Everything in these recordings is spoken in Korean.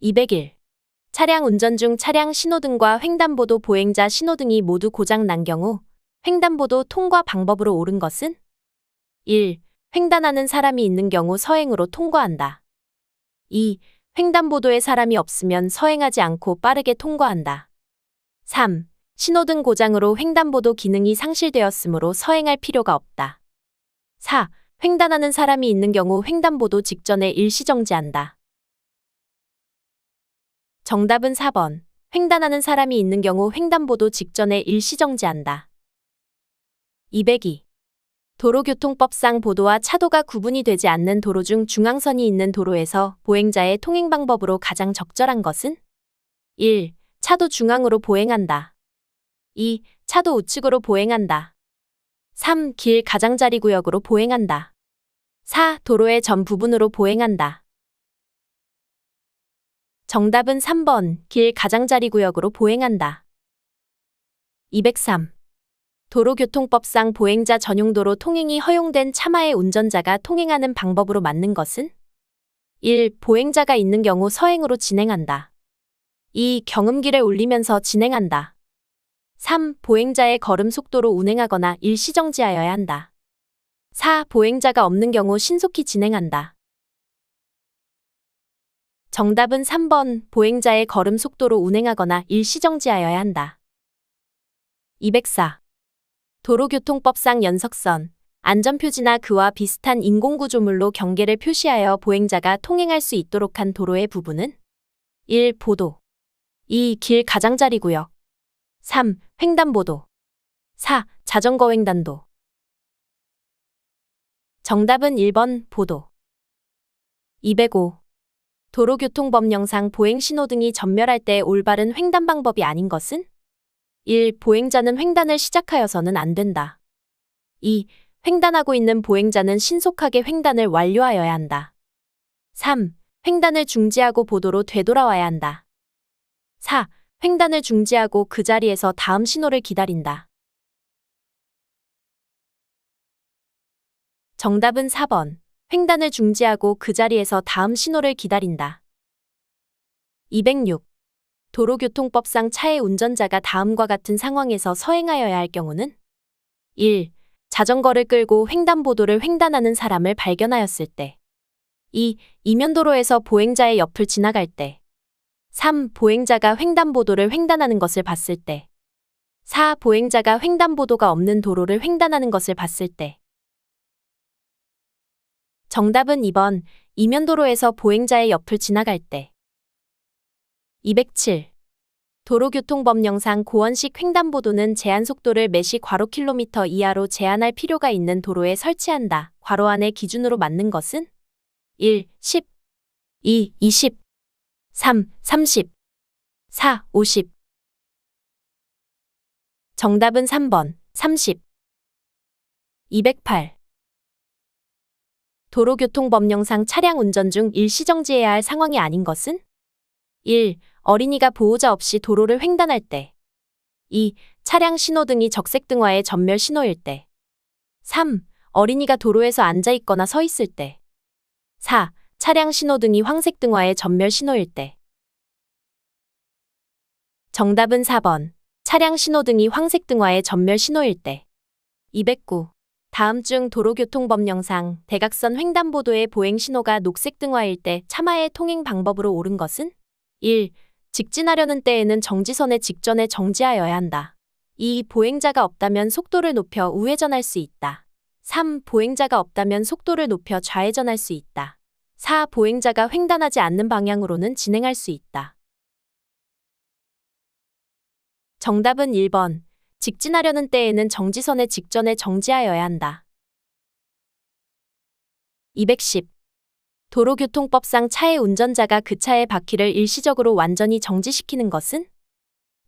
201. 차량 운전 중 차량 신호등과 횡단보도 보행자 신호등이 모두 고장 난 경우 횡단보도 통과 방법으로 옳은 것은? 1. 횡단하는 사람이 있는 경우 서행으로 통과한다. 2. 횡단보도에 사람이 없으면 서행하지 않고 빠르게 통과한다. 3. 신호등 고장으로 횡단보도 기능이 상실되었으므로 서행할 필요가 없다. 4. 횡단하는 사람이 있는 경우 횡단보도 직전에 일시정지한다. 정답은 4번. 횡단하는 사람이 있는 경우 횡단보도 직전에 일시정지한다. 202. 도로교통법상 보도와 차도가 구분이 되지 않는 도로 중 중앙선이 있는 도로에서 보행자의 통행 방법으로 가장 적절한 것은? 1. 차도 중앙으로 보행한다. 2. 차도 우측으로 보행한다. 3. 길 가장자리 구역으로 보행한다. 4. 도로의 전 부분으로 보행한다. 정답은 3번. 길 가장자리 구역으로 보행한다. 203. 도로교통법상 보행자 전용도로 통행이 허용된 차마의 운전자가 통행하는 방법으로 맞는 것은? 1. 보행자가 있는 경우 서행으로 진행한다. 2. 경음기를 울리면서 진행한다. 3. 보행자의 걸음 속도로 운행하거나 일시정지하여야 한다. 4. 보행자가 없는 경우 신속히 진행한다. 정답은 3번. 보행자의 걸음 속도로 운행하거나 일시정지하여야 한다. 204. 도로교통법상 연석선, 안전표지나 그와 비슷한 인공구조물로 경계를 표시하여 보행자가 통행할 수 있도록 한 도로의 부분은? 1. 보도. 2. 길 가장자리 구역. 3. 횡단보도. 4. 자전거 횡단도. 정답은 1번. 보도. 205. 도로교통법령상 보행신호등이 전멸할 때 올바른 횡단 방법이 아닌 것은? 1. 보행자는 횡단을 시작하여서는 안 된다. 2. 횡단하고 있는 보행자는 신속하게 횡단을 완료하여야 한다. 3. 횡단을 중지하고 보도로 되돌아와야 한다. 4. 횡단을 중지하고 그 자리에서 다음 신호를 기다린다. 정답은 4번. 횡단을 중지하고 그 자리에서 다음 신호를 기다린다. 206. 도로교통법상 차의 운전자가 다음과 같은 상황에서 서행하여야 할 경우는? 1. 자전거를 끌고 횡단보도를 횡단하는 사람을 발견하였을 때. 2. 이면도로에서 보행자의 옆을 지나갈 때. 3. 보행자가 횡단보도를 횡단하는 것을 봤을 때. 4. 보행자가 횡단보도가 없는 도로를 횡단하는 것을 봤을 때. 정답은 2번. 이면도로에서 보행자의 옆을 지나갈 때. 207. 도로교통법령상 고원식 횡단보도는 제한속도를 매시 괄호 km 이하로 제한할 필요가 있는 도로에 설치한다. 괄호 안의 기준으로 맞는 것은? 1. 10. 2. 20. 3. 30. 4. 50. 정답은 3번. 30. 208. 도로교통법령상 차량 운전 중 일시정지해야 할 상황이 아닌 것은? 1. 어린이가 보호자 없이 도로를 횡단할 때. 2. 차량 신호등이 적색등화의 전멸 신호일 때. 3. 어린이가 도로에서 앉아있거나 서 있을 때. 4. 차량 신호등이 황색등화의 전멸 신호일 때. 정답은 4번. 차량 신호등이 황색등화의 전멸 신호일 때. 209. 다음 중 도로교통법령상 대각선 횡단보도의 보행신호가 녹색등화일 때 차마의 통행 방법으로 옳은 것은? 1. 직진하려는 때에는 정지선에 직전에 정지하여야 한다. 2. 보행자가 없다면 속도를 높여 우회전할 수 있다. 3. 보행자가 없다면 속도를 높여 좌회전할 수 있다. 4. 보행자가 횡단하지 않는 방향으로는 진행할 수 있다. 정답은 1번. 직진하려는 때에는 정지선에 직전에 정지하여야 한다. 210. 도로교통법상 차의 운전자가 그 차의 바퀴를 일시적으로 완전히 정지시키는 것은?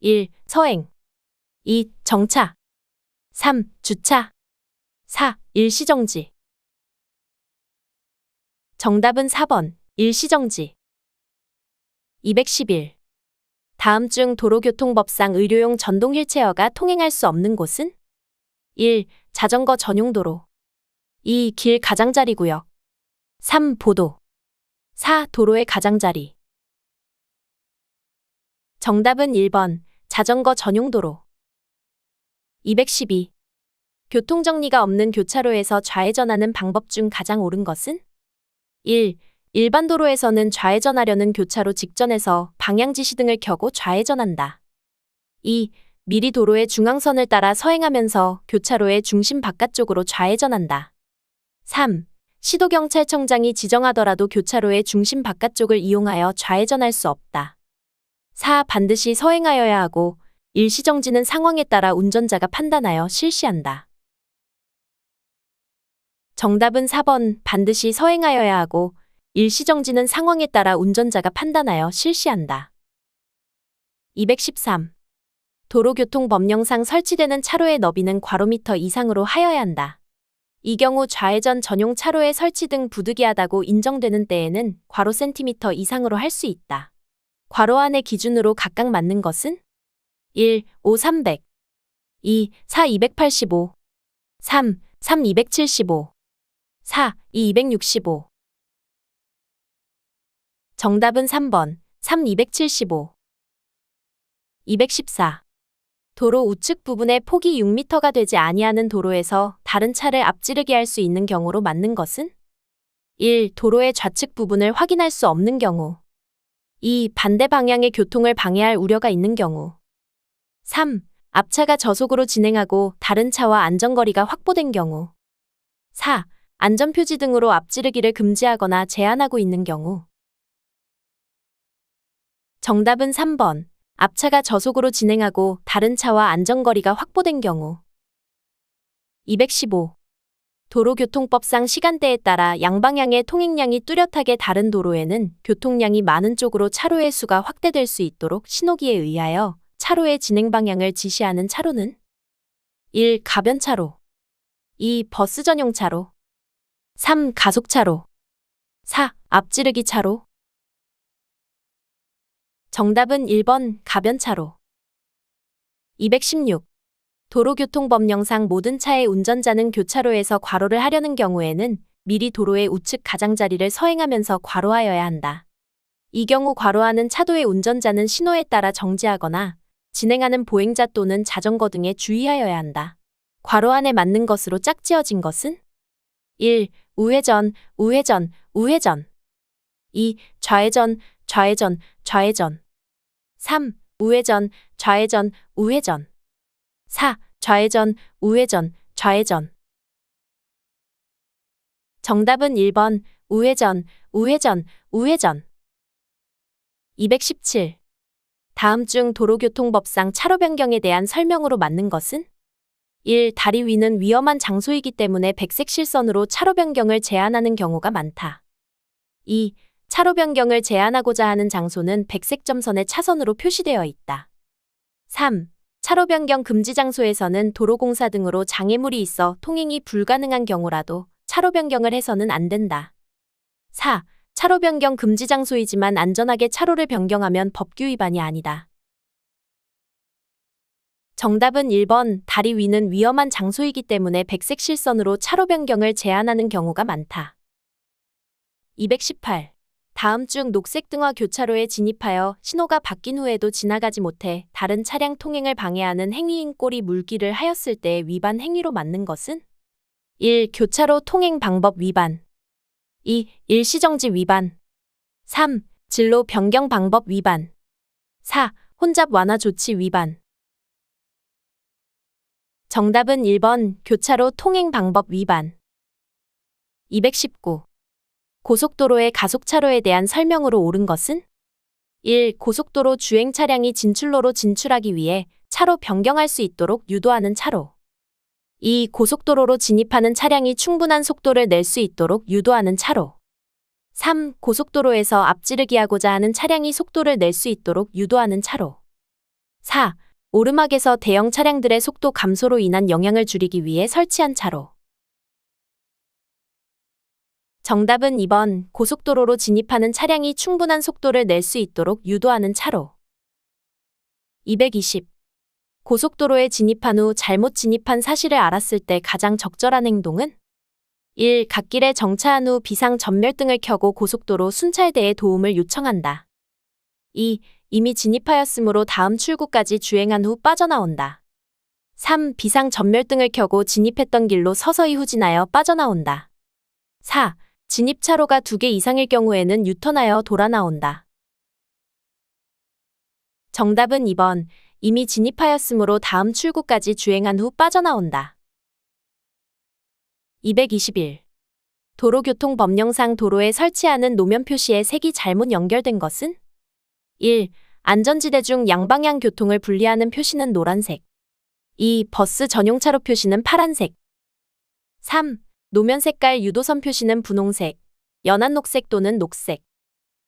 1. 서행. 2. 정차. 3. 주차. 4. 일시정지. 정답은 4번. 일시정지. 211. 다음 중 도로교통법상 의료용 전동 휠체어가 통행할 수 없는 곳은? 1. 자전거 전용 도로. 2. 길 가장자리 구역. 3. 보도. 4. 도로의 가장자리. 정답은 1번 자전거 전용 도로. 212. 교통정리가 없는 교차로에서 좌회전하는 방법 중 가장 옳은 것은? 1. 일반 도로에서는 좌회전하려는 교차로 직전에서 방향지시등을 켜고 좌회전한다. 2. 미리 도로의 중앙선을 따라 서행하면서 교차로의 중심 바깥쪽으로 좌회전한다. 3. 시도경찰청장이 지정하더라도 교차로의 중심 바깥쪽을 이용하여 좌회전할 수 없다. 4. 반드시 서행하여야 하고 일시정지는 상황에 따라 운전자가 판단하여 실시한다. 정답은 4번 반드시 서행하여야 하고 일시정지는 상황에 따라 운전자가 판단하여 실시한다. 213. 도로교통법령상 설치되는 차로의 너비는 괄호미터 이상으로 하여야 한다. 이 경우 좌회전 전용 차로에 설치 등 부득이하다고 인정되는 때에는 괄호 센티미터 이상으로 할 수 있다. 괄호 안의 기준으로 각각 맞는 것은? 1. 5 300 2. 4 285 3. 3 275 4. 2 265 정답은 3번 3 275. 214. 도로 우측 부분의 폭이 6m가 되지 아니하는 도로에서 다른 차를 앞지르게 할 수 있는 경우로 맞는 것은? 1. 도로의 좌측 부분을 확인할 수 없는 경우. 2. 반대 방향의 교통을 방해할 우려가 있는 경우. 3. 앞차가 저속으로 진행하고 다른 차와 안전거리가 확보된 경우. 4. 안전표지 등으로 앞지르기를 금지하거나 제한하고 있는 경우. 정답은 3번. 앞차가 저속으로 진행하고 다른 차와 안전거리가 확보된 경우. 215. 도로교통법상 시간대에 따라 양방향의 통행량이 뚜렷하게 다른 도로에는 교통량이 많은 쪽으로 차로의 수가 확대될 수 있도록 신호기에 의하여 차로의 진행 방향을 지시하는 차로는? 1. 가변차로 2. 버스 전용 차로 3. 가속차로 4. 앞지르기 차로 정답은 1번 가변차로. 216. 도로교통법령상 모든 차의 운전자는 교차로에서 괄호를 하려는 경우에는 미리 도로의 우측 가장자리를 서행하면서 괄호하여야 한다. 이 경우 괄호하는 차도의 운전자는 신호에 따라 정지하거나 진행하는 보행자 또는 자전거 등에 주의하여야 한다. 괄호 안에 맞는 것으로 짝지어진 것은? 1. 우회전, 우회전, 우회전 2. 좌회전, 좌회전, 좌회전 3. 우회전, 좌회전, 우회전 4. 좌회전, 우회전, 좌회전 정답은 1번 우회전, 우회전, 우회전. 217. 다음 중 도로교통법상 차로 변경에 대한 설명으로 맞는 것은? 1. 다리 위는 위험한 장소이기 때문에 백색 실선으로 차로 변경을 제한하는 경우가 많다. 2. 차로 변경을 제한하고자 하는 장소는 백색 점선의 차선으로 표시되어 있다. 3. 차로 변경 금지 장소에서는 도로공사 등으로 장애물이 있어 통행이 불가능한 경우라도 차로 변경을 해서는 안 된다. 4. 차로 변경 금지 장소이지만 안전하게 차로를 변경하면 법규 위반이 아니다. 정답은 1번 다리 위는 위험한 장소이기 때문에 백색 실선으로 차로 변경을 제한하는 경우가 많다. 218. 다음 중 녹색 등화 교차로에 진입하여 신호가 바뀐 후에도 지나가지 못해 다른 차량 통행을 방해하는 행위인 꼬리 물기를 하였을 때의 위반 행위로 맞는 것은? 1. 교차로 통행 방법 위반 2. 일시정지 위반 3. 진로 변경 방법 위반 4. 혼잡 완화 조치 위반 정답은 1번 교차로 통행 방법 위반. 219. 고속도로의 가속차로에 대한 설명으로 옳은 것은? 1. 고속도로 주행 차량이 진출로로 진출하기 위해 차로 변경할 수 있도록 유도하는 차로. 2. 고속도로로 진입하는 차량이 충분한 속도를 낼 수 있도록 유도하는 차로. 3. 고속도로에서 앞지르기 하고자 하는 차량이 속도를 낼 수 있도록 유도하는 차로. 4. 오르막에서 대형 차량들의 속도 감소로 인한 영향을 줄이기 위해 설치한 차로. 정답은 2번 고속도로로 진입하는 차량이 충분한 속도를 낼 수 있도록 유도하는 차로. 220. 고속도로에 진입한 후 잘못 진입한 사실을 알았을 때 가장 적절한 행동은? 1. 갓길에 정차한 후 비상 전멸등을 켜고 고속도로 순찰대에 도움을 요청한다. 2. 이미 진입하였으므로 다음 출구까지 주행한 후 빠져나온다. 3. 비상 전멸등을 켜고 진입했던 길로 서서히 후진하여 빠져나온다. 4. 진입차로가 2개 이상일 경우에는 유턴하여 돌아 나온다. 정답은 2번. 이미 진입하였으므로 다음 출구까지 주행한 후 빠져나온다. 221. 도로교통법령상 도로에 설치하는 노면 표시의 색이 잘못 연결된 것은? 1. 안전지대 중 양방향 교통을 분리하는 표시는 노란색. 2. 버스 전용차로 표시는 파란색. 3. 노면 색깔 유도선 표시는 분홍색, 연한 녹색 또는 녹색.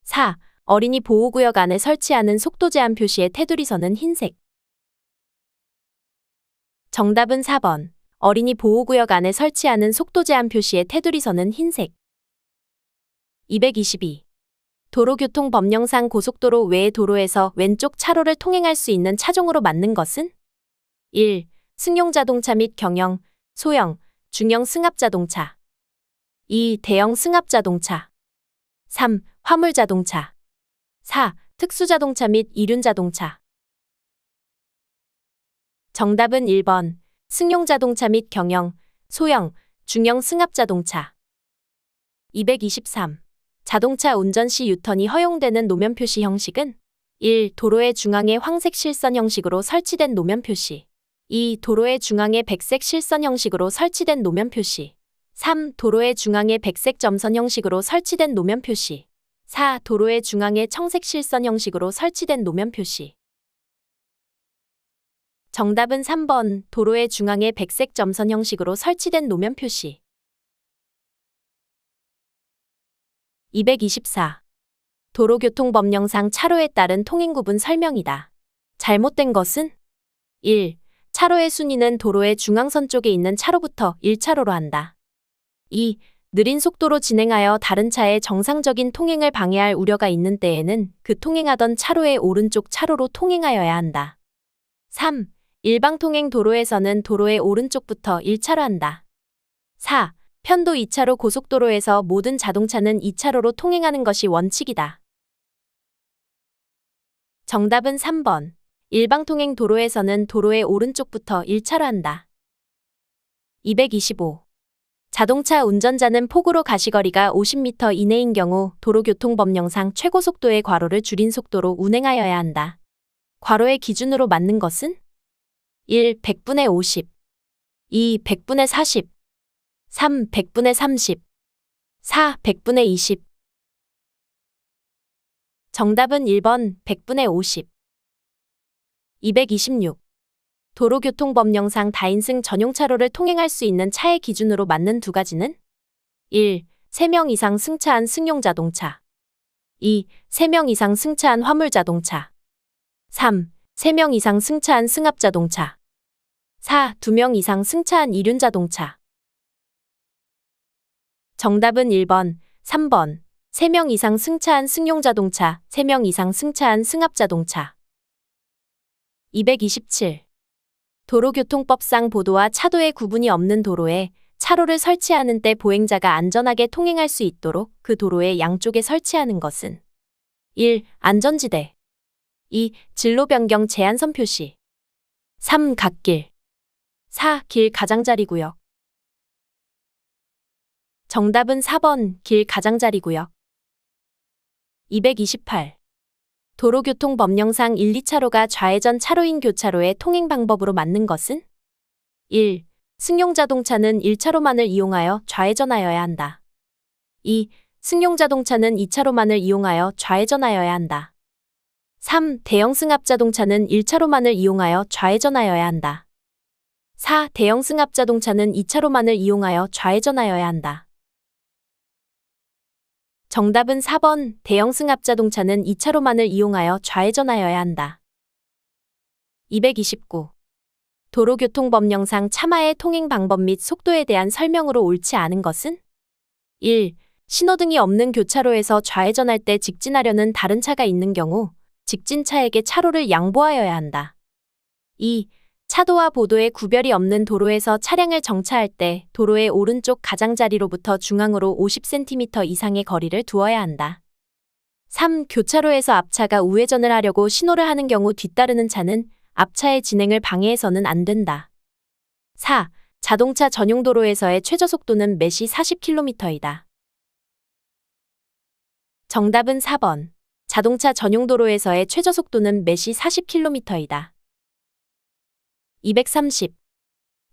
4. 어린이 보호구역 안에 설치하는 속도 제한 표시의 테두리선은 흰색. 정답은 4번. 어린이 보호구역 안에 설치하는 속도 제한 표시의 테두리선은 흰색. 222. 도로교통법령상 고속도로 외의 도로에서 왼쪽 차로를 통행할 수 있는 차종으로 맞는 것은? 1. 승용자동차 및 경영, 소형, 중형 승합자동차. 2. 대형 승합자동차. 3. 화물자동차. 4. 특수자동차 및 이륜자동차. 정답은 1번. 승용자동차 및 경영, 소형, 중형 승합자동차. 223. 자동차 운전 시 유턴이 허용되는 노면 표시 형식은? 1. 도로의 중앙에 황색 실선 형식으로 설치된 노면 표시. 2. 도로의 중앙에 백색 실선 형식으로 설치된 노면 표시. 3. 도로의 중앙에 백색 점선 형식으로 설치된 노면 표시. 4. 도로의 중앙에 청색 실선 형식으로 설치된 노면 표시. 정답은 3번. 도로의 중앙에 백색 점선 형식으로 설치된 노면 표시. 224. 도로교통법령상 차로에 따른 통행구분 설명이다. 잘못된 것은? 1. 차로의 순위는 도로의 중앙선 쪽에 있는 차로부터 1차로로 한다. 2. 느린 속도로 진행하여 다른 차의 정상적인 통행을 방해할 우려가 있는 때에는 그 통행하던 차로의 오른쪽 차로로 통행하여야 한다. 3. 일방통행 도로에서는 도로의 오른쪽부터 1차로 한다. 4. 편도 2차로 고속도로에서 모든 자동차는 2차로로 통행하는 것이 원칙이다. 정답은 3번. 일방통행 도로에서는 도로의 오른쪽부터 1차로 한다. 225. 자동차 운전자는 폭우로 가시거리가 50m 이내인 경우 도로교통법령상 최고속도의 괄호를 줄인 속도로 운행하여야 한다. 괄호의 기준으로 맞는 것은? 1. 100분의 50. 2. 100분의 40. 3. 100분의 30. 4. 100분의 20. 정답은 1번 100분의 50. 226. 도로교통법령상 다인승 전용차로를 통행할 수 있는 차의 기준으로 맞는 두 가지는? 1. 3명 이상 승차한 승용자동차. 2. 3명 이상 승차한 화물자동차. 3. 3명 이상 승차한 승합자동차. 4. 2명 이상 승차한 이륜자동차. 정답은 1번, 3번. 3명 이상 승차한 승용자동차, 3명 이상 승차한 승합자동차. 227. 도로교통법상 보도와 차도의 구분이 없는 도로에 차로를 설치하는 때 보행자가 안전하게 통행할 수 있도록 그 도로의 양쪽에 설치하는 것은? 1. 안전지대. 2. 진로 변경 제한선 표시. 3. 갓길. 4. 길 가장자리구역. 정답은 4번 길 가장자리구역. 228. 도로교통법령상 1, 2차로가 좌회전 차로인 교차로의 통행 방법으로 맞는 것은? 1. 승용자동차는 1차로만을 이용하여 좌회전하여야 한다. 2. 승용자동차는 2차로만을 이용하여 좌회전하여야 한다. 3. 대형 승합자동차는 1차로만을 이용하여 좌회전하여야 한다. 4. 대형 승합자동차는 2차로만을 이용하여 좌회전하여야 한다. 정답은 4번 대형 승합자동차는 2차로만을 이용하여 좌회전하여야 한다. 229. 도로교통법령상 차마의 통행 방법 및 속도에 대한 설명으로 옳지 않은 것은? 1. 신호등이 없는 교차로에서 좌회전할 때 직진하려는 다른 차가 있는 경우 직진차에게 차로를 양보하여야 한다. 2. 차도와 보도에 구별이 없는 도로에서 차량을 정차할 때 도로의 오른쪽 가장자리로부터 중앙으로 50cm 이상의 거리를 두어야 한다. 3. 교차로에서 앞차가 우회전을 하려고 신호를 하는 경우 뒤따르는 차는 앞차의 진행을 방해해서는 안 된다. 4. 자동차 전용 도로에서의 최저 속도는 매시 40km이다. 정답은 4번. 자동차 전용 도로에서의 최저 속도는 매시 40km이다. 230.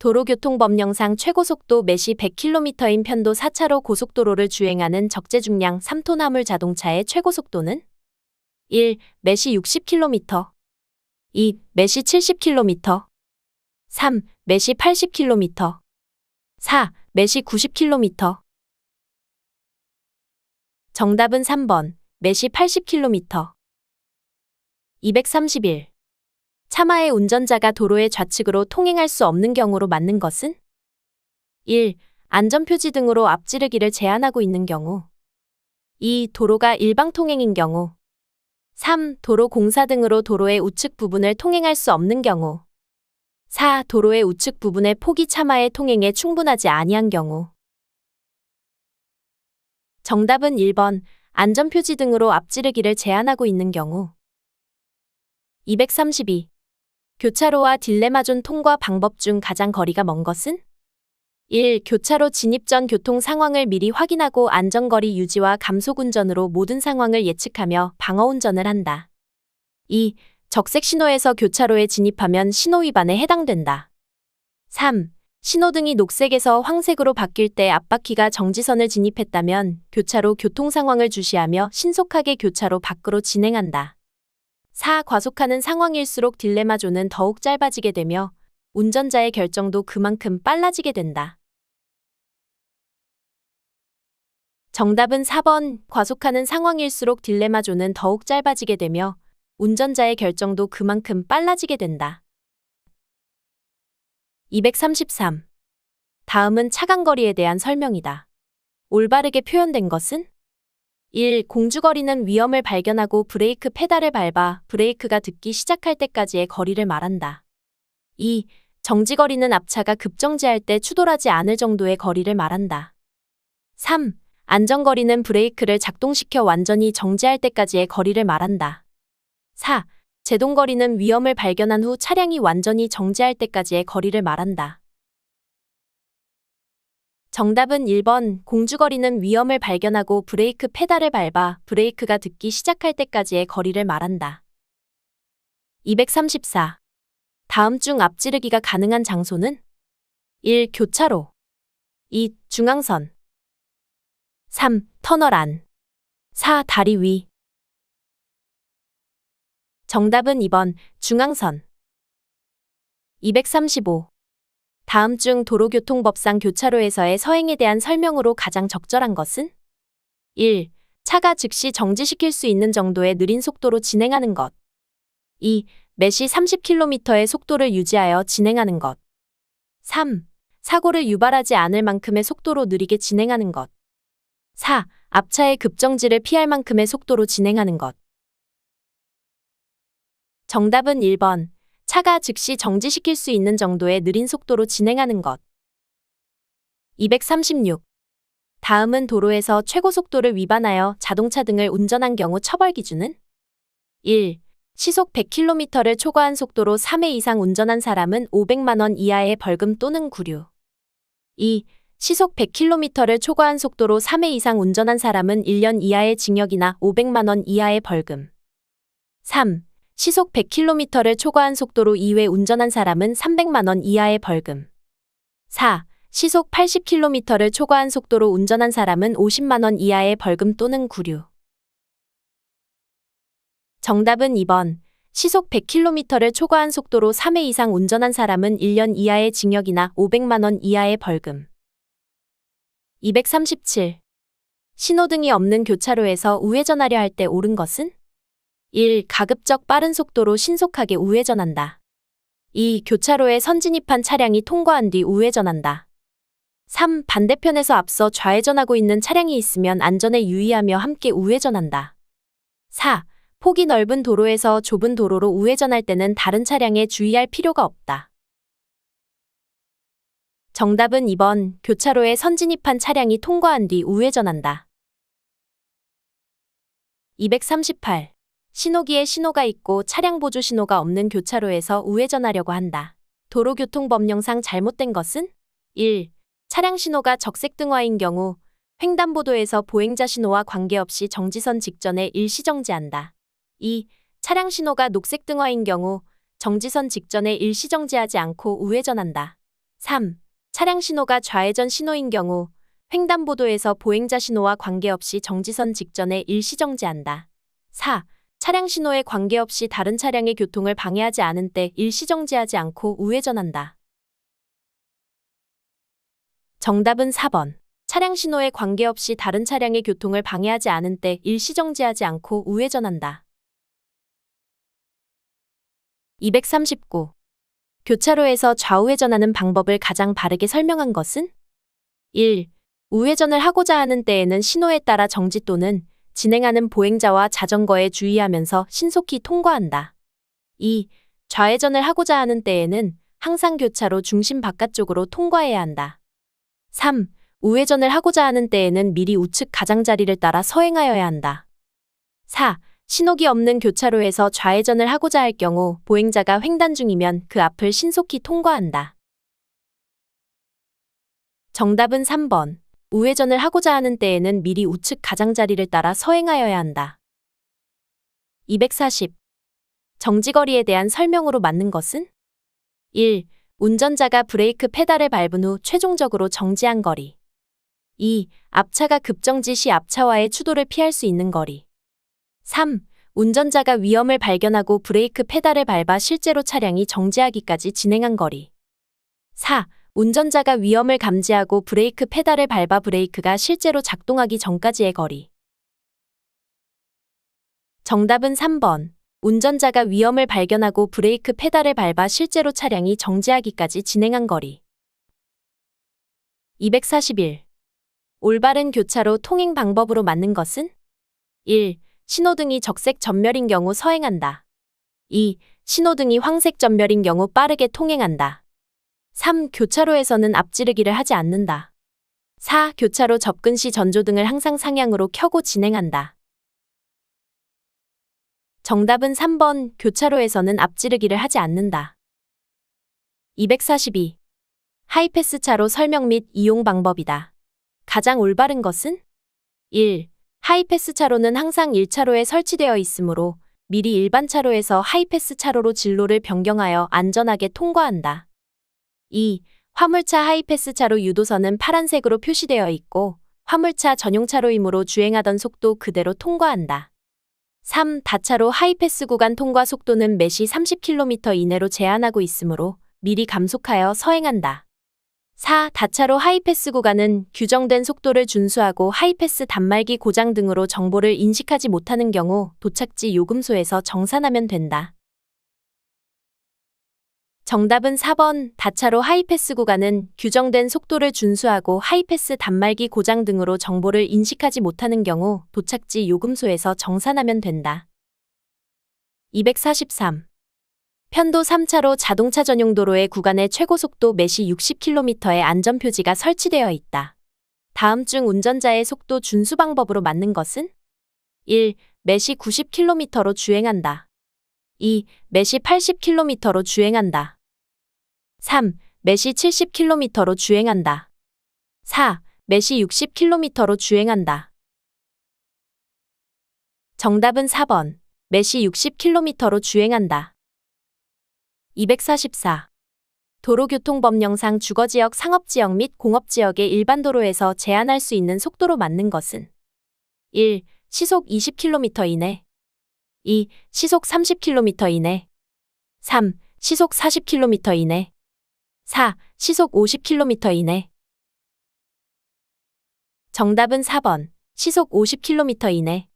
도로교통법령상 최고속도 매시 100km인 편도 4차로 고속도로를 주행하는 적재중량 3톤 화물 자동차의 최고속도는 1. 매시 60km 2. 매시 70km 3. 매시 80km 4. 매시 90km 정답은 3번. 매시 80km. 231. 차마의 운전자가 도로의 좌측으로 통행할 수 없는 경우로 맞는 것은? 1. 안전표지 등으로 앞지르기를 제한하고 있는 경우. 2. 도로가 일방통행인 경우. 3. 도로 공사 등으로 도로의 우측 부분을 통행할 수 없는 경우. 4. 도로의 우측 부분의 폭이 차마의 통행에 충분하지 아니한 경우. 정답은 1번. 안전표지 등으로 앞지르기를 제한하고 있는 경우. 232. 교차로와 딜레마존 통과 방법 중 가장 거리가 먼 것은? 1. 교차로 진입 전 교통 상황을 미리 확인하고 안전거리 유지와 감속운전으로 모든 상황을 예측하며 방어운전을 한다. 2. 적색 신호에서 교차로에 진입하면 신호위반에 해당된다. 3. 신호등이 녹색에서 황색으로 바뀔 때 앞바퀴가 정지선을 진입했다면 교차로 교통 상황을 주시하며 신속하게 교차로 밖으로 진행한다. 4. 과속하는 상황일수록 딜레마존은 더욱 짧아지게 되며 운전자의 결정도 그만큼 빨라지게 된다. 정답은 4번. 과속하는 상황일수록 딜레마존은 더욱 짧아지게 되며 운전자의 결정도 그만큼 빨라지게 된다. 233. 다음은 차간거리에 대한 설명이다. 올바르게 표현된 것은? 1. 공주거리는 위험을 발견하고 브레이크 페달을 밟아 브레이크가 듣기 시작할 때까지의 거리를 말한다. 2. 정지거리는 앞차가 급정지할 때 추돌하지 않을 정도의 거리를 말한다. 3. 안전거리는 브레이크를 작동시켜 완전히 정지할 때까지의 거리를 말한다. 4. 제동거리는 위험을 발견한 후 차량이 완전히 정지할 때까지의 거리를 말한다. 정답은 1번. 공주거리는 위험을 발견하고 브레이크 페달을 밟아 브레이크가 듣기 시작할 때까지의 거리를 말한다. 234. 다음 중 앞지르기가 가능한 장소는? 1. 교차로 2. 중앙선 3. 터널 안 4. 다리 위 정답은 2번. 중앙선 235. 다음 중 도로교통법상 교차로에서의 서행에 대한 설명으로 가장 적절한 것은? 1. 차가 즉시 정지시킬 수 있는 정도의 느린 속도로 진행하는 것. 2. 매시 30km의 속도를 유지하여 진행하는 것. 3. 사고를 유발하지 않을 만큼의 속도로 느리게 진행하는 것. 4. 앞차의 급정지를 피할 만큼의 속도로 진행하는 것. 정답은 1번. 차가 즉시 정지시킬 수 있는 정도의 느린 속도로 진행하는 것. 236. 다음은 도로에서 최고속도를 위반하여 자동차 등을 운전한 경우 처벌 기준은? 1. 시속 100km를 초과한 속도로 3회 이상 운전한 사람은 500만 원 이하의 벌금 또는 구류. 2. 시속 100km를 초과한 속도로 3회 이상 운전한 사람은 1년 이하의 징역이나 500만 원 이하의 벌금. 3. 시속 100km를 초과한 속도로 2회 운전한 사람은 300만 원 이하의 벌금. 4. 시속 80km를 초과한 속도로 운전한 사람은 50만 원 이하의 벌금 또는 구류. 정답은 2번. 시속 100km를 초과한 속도로 3회 이상 운전한 사람은 1년 이하의 징역이나 500만 원 이하의 벌금. 237. 신호등이 없는 교차로에서 우회전하려 할 때 옳은 것은? 1. 가급적 빠른 속도로 신속하게 우회전한다. 2. 교차로에 선진입한 차량이 통과한 뒤 우회전한다. 3. 반대편에서 앞서 좌회전하고 있는 차량이 있으면 안전에 유의하며 함께 우회전한다. 4. 폭이 넓은 도로에서 좁은 도로로 우회전할 때는 다른 차량에 주의할 필요가 없다. 정답은 2번. 교차로에 선진입한 차량이 통과한 뒤 우회전한다. 238. 신호기에 신호가 있고 차량 보조 신호가 없는 교차로에서 우회전하려고 한다. 도로교통법령상 잘못된 것은? 1. 차량 신호가 적색등화인 경우 횡단보도에서 보행자 신호와 관계없이 정지선 직전에 일시정지한다. 2. 차량 신호가 녹색등화인 경우 정지선 직전에 일시정지하지 않고 우회전한다. 3. 차량 신호가 좌회전 신호인 경우 횡단보도에서 보행자 신호와 관계없이 정지선 직전에 일시정지한다. 4. 차량 신호에 관계없이 다른 차량의 교통을 방해하지 않은 때 일시정지하지 않고 우회전한다. 정답은 4번. 차량 신호에 관계없이 다른 차량의 교통을 방해하지 않은 때 일시정지하지 않고 우회전한다. 239. 교차로에서 좌우회전하는 방법을 가장 바르게 설명한 것은? 1. 우회전을 하고자 하는 때에는 신호에 따라 정지 또는 진행하는 보행자와 자전거에 주의하면서 신속히 통과한다. 2. 좌회전을 하고자 하는 때에는 항상 교차로 중심 바깥쪽으로 통과해야 한다. 3. 우회전을 하고자 하는 때에는 미리 우측 가장자리를 따라 서행하여야 한다. 4. 신호기 없는 교차로에서 좌회전을 하고자 할 경우 보행자가 횡단 중이면 그 앞을 신속히 통과한다. 정답은 3번. 우회전을 하고자 하는 때에는 미리 우측 가장자리를 따라 서행하여야 한다. 240. 정지거리에 대한 설명으로 맞는 것은? 1. 운전자가 브레이크 페달을 밟은 후 최종적으로 정지한 거리. 2. 앞차가 급정지 시 앞차와의 추돌을 피할 수 있는 거리. 3. 운전자가 위험을 발견하고 브레이크 페달을 밟아 실제로 차량이 정지하기까지 진행한 거리. 4. 운전자가 위험을 감지하고 브레이크 페달을 밟아 브레이크가 실제로 작동하기 전까지의 거리. 정답은 3번. 운전자가 위험을 발견하고 브레이크 페달을 밟아 실제로 차량이 정지하기까지 진행한 거리. 241. 올바른 교차로 통행 방법으로 맞는 것은? 1. 신호등이 적색 전멸인 경우 서행한다. 2. 신호등이 황색 전멸인 경우 빠르게 통행한다. 3. 교차로에서는 앞지르기를 하지 않는다. 4. 교차로 접근 시 전조등을 항상 상향으로 켜고 진행한다. 정답은 3번. 교차로에서는 앞지르기를 하지 않는다. 242. 하이패스 차로 설명 및 이용 방법이다. 가장 올바른 것은? 1. 하이패스 차로는 항상 1차로에 설치되어 있으므로 미리 일반 차로에서 하이패스 차로로 진로를 변경하여 안전하게 통과한다. 2. 화물차 하이패스 차로 유도선은 파란색으로 표시되어 있고 화물차 전용 차로이므로 주행하던 속도 그대로 통과한다. 3. 다차로 하이패스 구간 통과 속도는 매시 30km 이내로 제한하고 있으므로 미리 감속하여 서행한다. 4. 다차로 하이패스 구간은 규정된 속도를 준수하고 하이패스 단말기 고장 등으로 정보를 인식하지 못하는 경우 도착지 요금소에서 정산하면 된다. 정답은 4번. 다차로 하이패스 구간은 규정된 속도를 준수하고 하이패스 단말기 고장 등으로 정보를 인식하지 못하는 경우 도착지 요금소에서 정산하면 된다. 243. 편도 3차로 자동차 전용 도로의 구간의 최고속도 매시 60km의 안전표지가 설치되어 있다. 다음 중 운전자의 속도 준수 방법으로 맞는 것은? 1. 매시 90km로 주행한다. 2. 매시 80km로 주행한다. 3. 매시 70km로 주행한다. 4. 매시 60km로 주행한다. 정답은 4번. 매시 60km로 주행한다. 244. 도로교통법령상 주거지역, 상업지역 및 공업지역의 일반 도로에서 제한할 수 있는 속도로 맞는 것은? 1. 시속 20km 이내. 2. 시속 30km 이내. 3. 시속 40km 이내. 4. 시속 50km 이내. 정답은 4번. 시속 50km 이내.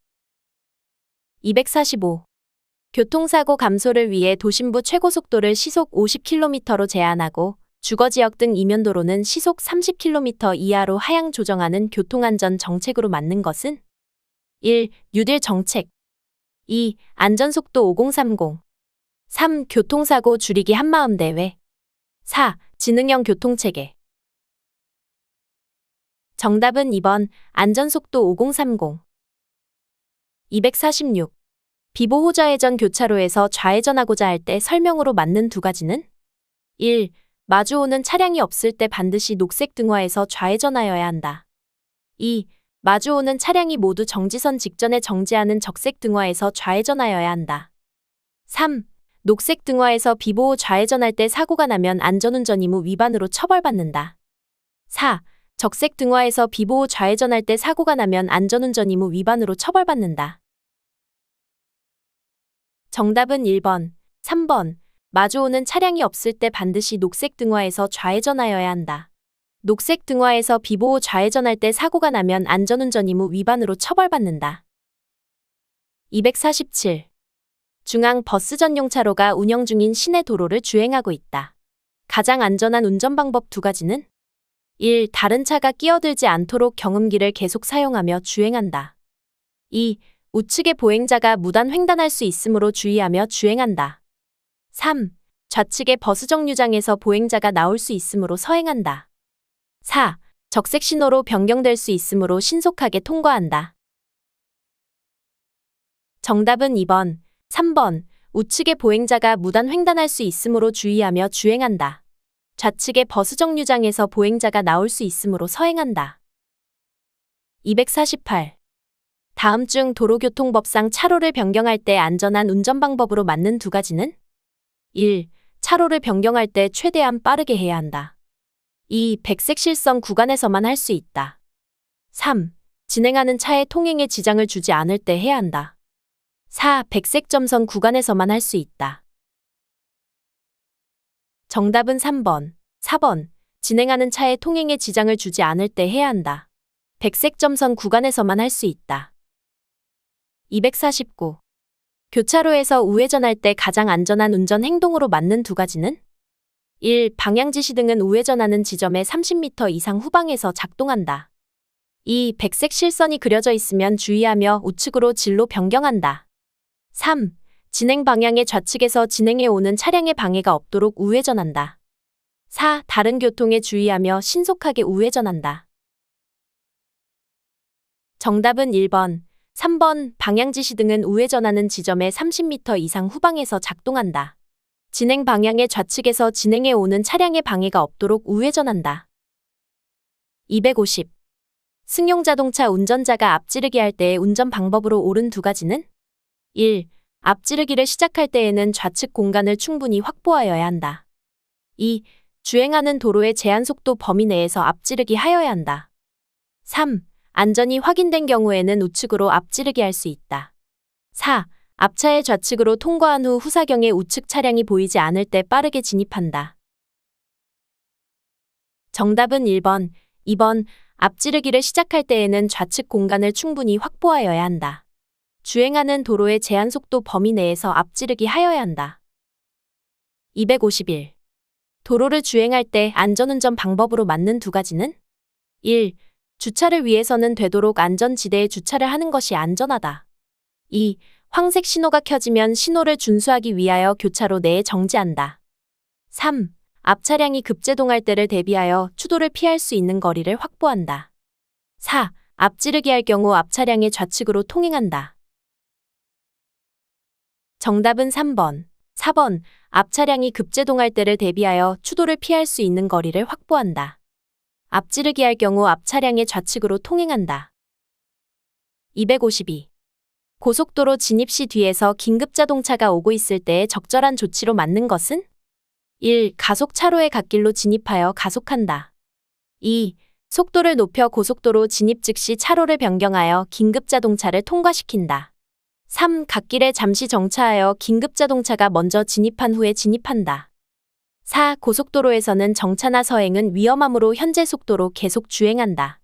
245. 교통사고 감소를 위해 도심부 최고속도를 시속 50km로 제한하고 주거지역 등 이면도로는 시속 30km 이하로 하향 조정하는 교통안전 정책으로 맞는 것은? 1. 뉴딜 정책. 2. 안전속도 5030. 3. 교통사고 줄이기 한마음 대회. 4. 지능형 교통체계. 정답은 2번. 안전속도 5030. 246. 비보호 좌회전 교차로에서 좌회전하고자 할 때 설명으로 맞는 두 가지는? 1. 마주오는 차량이 없을 때 반드시 녹색 등화에서 좌회전하여야 한다. 2. 마주오는 차량이 모두 정지선 직전에 정지하는 적색 등화에서 좌회전하여야 한다. 3. 녹색 등화에서 비보호 좌회전할 때 사고가 나면 안전운전 의무 위반으로 처벌받는다. 4. 적색 등화에서 비보호 좌회전할 때 사고가 나면 안전운전 의무 위반으로 처벌받는다. 정답은 1번, 3번. 마주오는 차량이 없을 때 반드시 녹색 등화에서 좌회전하여야 한다. 녹색 등화에서 비보호 좌회전할 때 사고가 나면 안전운전 의무 위반으로 처벌받는다. 247. 중앙 버스 전용 차로가 운영 중인 시내 도로를 주행하고 있다. 가장 안전한 운전 방법 두 가지는? 1. 다른 차가 끼어들지 않도록 경음기를 계속 사용하며 주행한다. 2. 우측의 보행자가 무단 횡단할 수 있으므로 주의하며 주행한다. 3. 좌측의 버스 정류장에서 보행자가 나올 수 있으므로 서행한다. 4. 적색 신호로 변경될 수 있으므로 신속하게 통과한다. 정답은 2번, 3번. 우측의 보행자가 무단 횡단할 수 있으므로 주의하며 주행한다. 좌측의 버스 정류장에서 보행자가 나올 수 있으므로 서행한다. 248. 다음 중 도로교통법상 차로를 변경할 때 안전한 운전 방법으로 맞는 두 가지는? 1. 차로를 변경할 때 최대한 빠르게 해야 한다. 2. 백색 실선 구간에서만 할 수 있다. 3. 진행하는 차의 통행에 지장을 주지 않을 때 해야 한다. 4. 백색 점선 구간에서만 할 수 있다. 정답은 3번, 4번. 진행하는 차의 통행에 지장을 주지 않을 때 해야 한다. 백색 점선 구간에서만 할 수 있다. 249. 교차로에서 우회전할 때 가장 안전한 운전 행동으로 맞는 두 가지는? 1. 방향지시등은 우회전하는 지점에 30m 이상 후방에서 작동한다. 2. 백색 실선이 그려져 있으면 주의하며 우측으로 진로 변경한다. 3. 진행 방향의 좌측에서 진행해 오는 차량의 방해가 없도록 우회전한다. 4. 다른 교통에 주의하며 신속하게 우회전한다. 정답은 1번, 3번. 방향지시등은 우회전하는 지점에 30m 이상 후방에서 작동한다. 진행 방향의 좌측에서 진행해 오는 차량의 방해가 없도록 우회전한다. 250. 승용자동차 운전자가 앞지르기 할 때의 운전 방법으로 옳은 두 가지는? 1. 앞지르기를 시작할 때에는 좌측 공간을 충분히 확보하여야 한다. 2. 주행하는 도로의 제한속도 범위 내에서 앞지르기 하여야 한다. 3. 안전이 확인된 경우에는 우측으로 앞지르기 할 수 있다. 4. 앞차의 좌측으로 통과한 후 후사경에 우측 차량이 보이지 않을 때 빠르게 진입한다. 정답은 1번, 2번. 앞지르기를 시작할 때에는 좌측 공간을 충분히 확보하여야 한다. 주행하는 도로의 제한속도 범위 내에서 앞지르기 하여야 한다. 251. 도로를 주행할 때 안전운전 방법으로 맞는 두 가지는? 1. 주차를 위해서는 되도록 안전지대에 주차를 하는 것이 안전하다. 2. 황색 신호가 켜지면 신호를 준수하기 위하여 교차로 내에 정지한다. 3. 앞차량이 급제동할 때를 대비하여 추돌을 피할 수 있는 거리를 확보한다. 4. 앞지르기 할 경우 앞차량의 좌측으로 통행한다. 정답은 3번, 4번. 앞차량이 급제동할 때를 대비하여 추돌을 피할 수 있는 거리를 확보한다. 앞지르기 할 경우 앞차량의 좌측으로 통행한다. 252. 고속도로 진입 시 뒤에서 긴급자동차가 오고 있을 때의 적절한 조치로 맞는 것은? 1. 가속차로의 갓길로 진입하여 가속한다. 2. 속도를 높여 고속도로 진입 즉시 차로를 변경하여 긴급자동차를 통과시킨다. 3. 갓길에 잠시 정차하여 긴급자동차가 먼저 진입한 후에 진입한다. 4. 고속도로에서는 정차나 서행은 위험하므로 현재 속도로 계속 주행한다.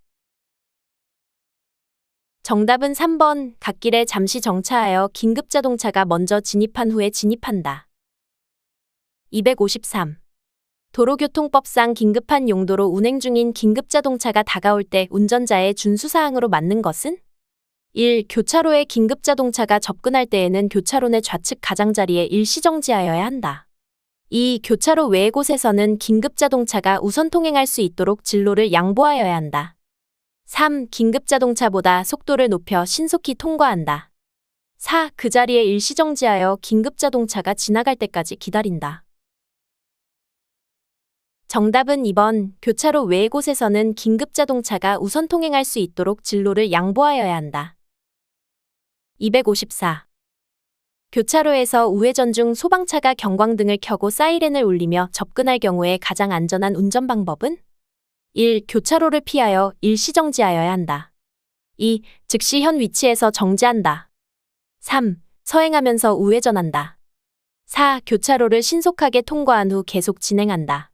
정답은 3번. 갓길에 잠시 정차하여 긴급자동차가 먼저 진입한 후에 진입한다. 253. 도로교통법상 긴급한 용도로 운행 중인 긴급자동차가 다가올 때 운전자의 준수사항으로 맞는 것은? 1. 교차로에 긴급자동차가 접근할 때에는 교차로 내 좌측 가장자리에 일시정지하여야 한다. 2. 교차로 외의 곳에서는 긴급자동차가 우선 통행할 수 있도록 진로를 양보하여야 한다. 3. 긴급자동차보다 속도를 높여 신속히 통과한다. 4. 그 자리에 일시정지하여 긴급자동차가 지나갈 때까지 기다린다. 정답은 2번. 교차로 외의 곳에서는 긴급자동차가 우선 통행할 수 있도록 진로를 양보하여야 한다. 254. 교차로에서 우회전 중 소방차가 경광등을 켜고 사이렌을 울리며 접근할 경우에 가장 안전한 운전 방법은? 1. 교차로를 피하여 일시정지하여야 한다. 2. 즉시 현 위치에서 정지한다. 3. 서행하면서 우회전한다. 4. 교차로를 신속하게 통과한 후 계속 진행한다.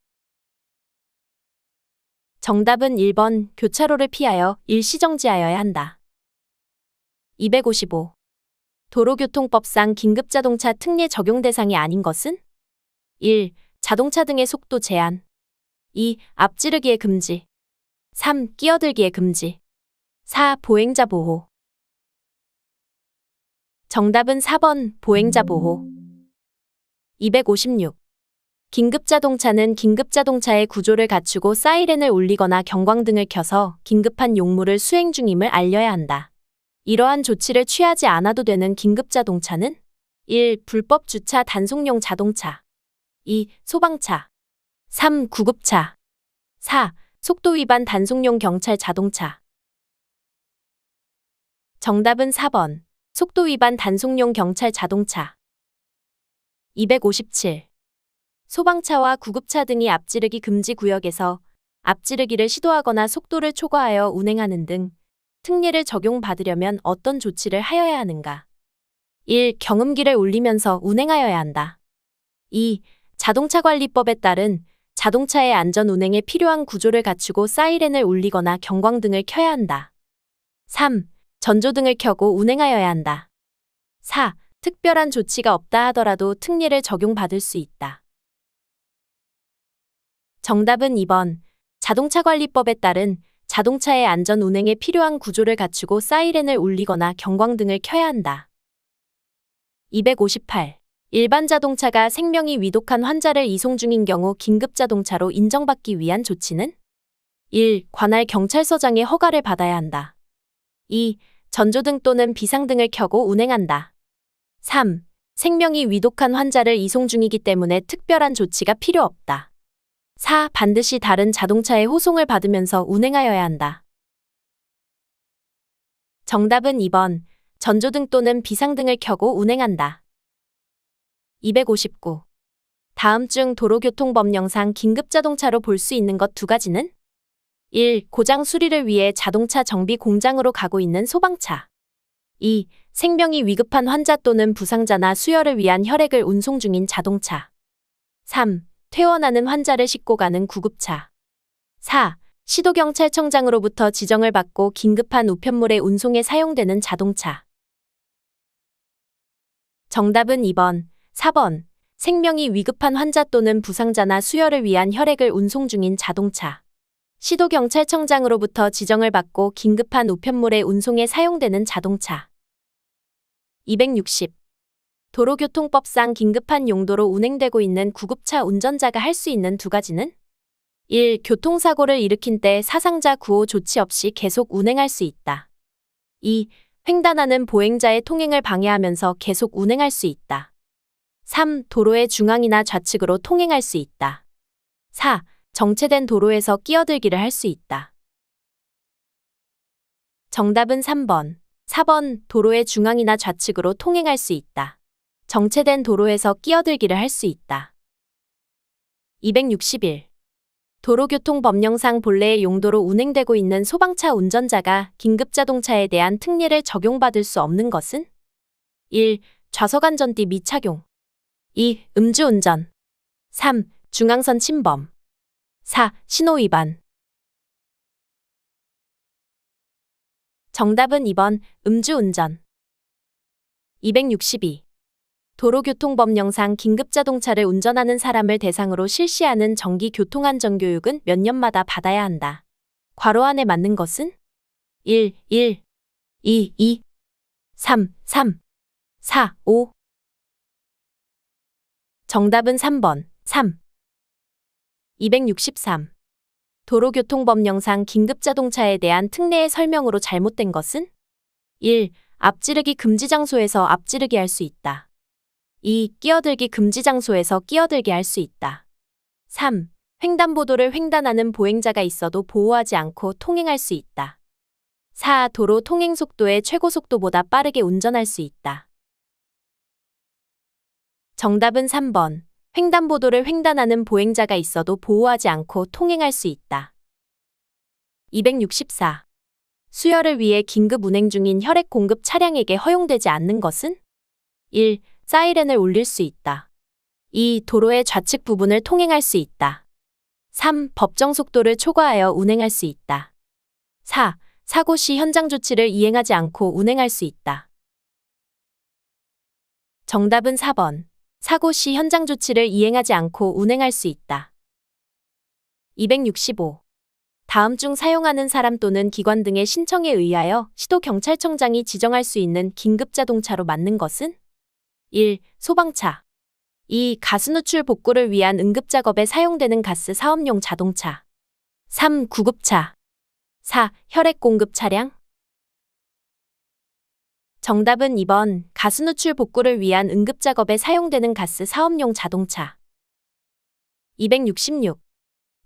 정답은 1번. 교차로를 피하여 일시정지하여야 한다. 255. 도로교통법상 긴급자동차 특례 적용 대상이 아닌 것은? 1. 자동차 등의 속도 제한. 2. 앞지르기의 금지. 3. 끼어들기의 금지. 4. 보행자 보호. 정답은 4번. 보행자 보호. 256. 긴급자동차는 긴급자동차의 구조를 갖추고 사이렌을 울리거나 경광등을 켜서 긴급한 용무를 수행 중임을 알려야 한다. 이러한 조치를 취하지 않아도 되는 긴급자동차는? 1. 불법 주차 단속용 자동차. 2. 소방차. 3. 구급차. 4. 속도 위반 단속용 경찰 자동차. 정답은 4번. 속도 위반 단속용 경찰 자동차. 257. 소방차와 구급차 등이 앞지르기 금지 구역에서 앞지르기를 시도하거나 속도를 초과하여 운행하는 등 특례를 적용받으려면 어떤 조치를 하여야 하는가? 1. 경음기를 울리면서 운행하여야 한다. 2. 자동차관리법에 따른 자동차의 안전 운행에 필요한 구조를 갖추고 사이렌을 울리거나 경광등을 켜야 한다. 3. 전조등을 켜고 운행하여야 한다. 4. 특별한 조치가 없다 하더라도 특례를 적용받을 수 있다. 정답은 2번. 자동차관리법에 따른 자동차의 안전 운행에 필요한 구조를 갖추고 사이렌을 울리거나 경광등을 켜야 한다. 258. 일반 자동차가 생명이 위독한 환자를 이송 중인 경우 긴급자동차로 인정받기 위한 조치는? 1. 관할 경찰서장의 허가를 받아야 한다. 2. 전조등 또는 비상등을 켜고 운행한다. 3. 생명이 위독한 환자를 이송 중이기 때문에 특별한 조치가 필요 없다. 4. 반드시 다른 자동차의 호송을 받으면서 운행하여야 한다. 정답은 2번. 전조등 또는 비상등을 켜고 운행한다. 259. 다음 중 도로교통법령상 긴급자동차로 볼 수 있는 것 2가지는? 1. 고장 수리를 위해 자동차 정비 공장으로 가고 있는 소방차. 2. 생명이 위급한 환자 또는 부상자나 수혈을 위한 혈액을 운송 중인 자동차. 3. 퇴원하는 환자를 싣고 가는 구급차. 4. 시도경찰청장으로부터 지정을 받고 긴급한 우편물의 운송에 사용되는 자동차. 정답은 2번, 4번. 생명이 위급한 환자 또는 부상자나 수혈을 위한 혈액을 운송 중인 자동차. 시도경찰청장으로부터 지정을 받고 긴급한 우편물의 운송에 사용되는 자동차. 260. 도로교통법상 긴급한 용도로 운행되고 있는 구급차 운전자가 할 수 있는 2가지는? 1. 교통사고를 일으킨 때 사상자 구호 조치 없이 계속 운행할 수 있다. 2. 횡단하는 보행자의 통행을 방해하면서 계속 운행할 수 있다. 3. 도로의 중앙이나 좌측으로 통행할 수 있다. 4. 정체된 도로에서 끼어들기를 할 수 있다. 정답은 3번, 4번. 도로의 중앙이나 좌측으로 통행할 수 있다. 정체된 도로에서 끼어들기를 할 수 있다. 261. 도로교통법령상 본래의 용도로 운행되고 있는 소방차 운전자가 긴급자동차에 대한 특례를 적용받을 수 없는 것은? 1. 좌석안전띠 미착용. 2. 음주운전. 3. 중앙선 침범. 4. 신호위반. 정답은 2번, 음주운전. 262. 도로교통법령상 긴급자동차를 운전하는 사람을 대상으로 실시하는 정기교통안전교육은 몇 년마다 받아야 한다. 괄호 안에 맞는 것은? 1. 1. 2. 2. 3. 3. 4. 5. 정답은 3번, 3. 263. 도로교통법령상 긴급자동차에 대한 특례의 설명으로 잘못된 것은? 1. 앞지르기 금지 장소에서 앞지르기 할 수 있다. 2. 끼어들기 금지 장소에서 끼어들기 할 수 있다. 3. 횡단보도를 횡단하는 보행자가 있어도 보호하지 않고 통행할 수 있다. 4. 도로 통행 속도의 최고 속도보다 빠르게 운전할 수 있다. 정답은 3번. 횡단보도를 횡단하는 보행자가 있어도 보호하지 않고 통행할 수 있다. 264. 수혈을 위해 긴급 운행 중인 혈액 공급 차량에게 허용되지 않는 것은? 1. 사이렌을 울릴 수 있다. 2. 도로의 좌측 부분을 통행할 수 있다. 3. 법정 속도를 초과하여 운행할 수 있다. 4. 사고 시 현장 조치를 이행하지 않고 운행할 수 있다. 정답은 4번. 사고 시 현장 조치를 이행하지 않고 운행할 수 있다. 265. 다음 중 사용하는 사람 또는 기관 등의 신청에 의하여 시도경찰청장이 지정할 수 있는 긴급자동차로 맞는 것은? 1. 소방차. 2. 가스누출 복구를 위한 응급작업에 사용되는 가스 사업용 자동차. 3. 구급차. 4. 혈액 공급 차량. 정답은 2번. 가스누출 복구를 위한 응급작업에 사용되는 가스 사업용 자동차. 266.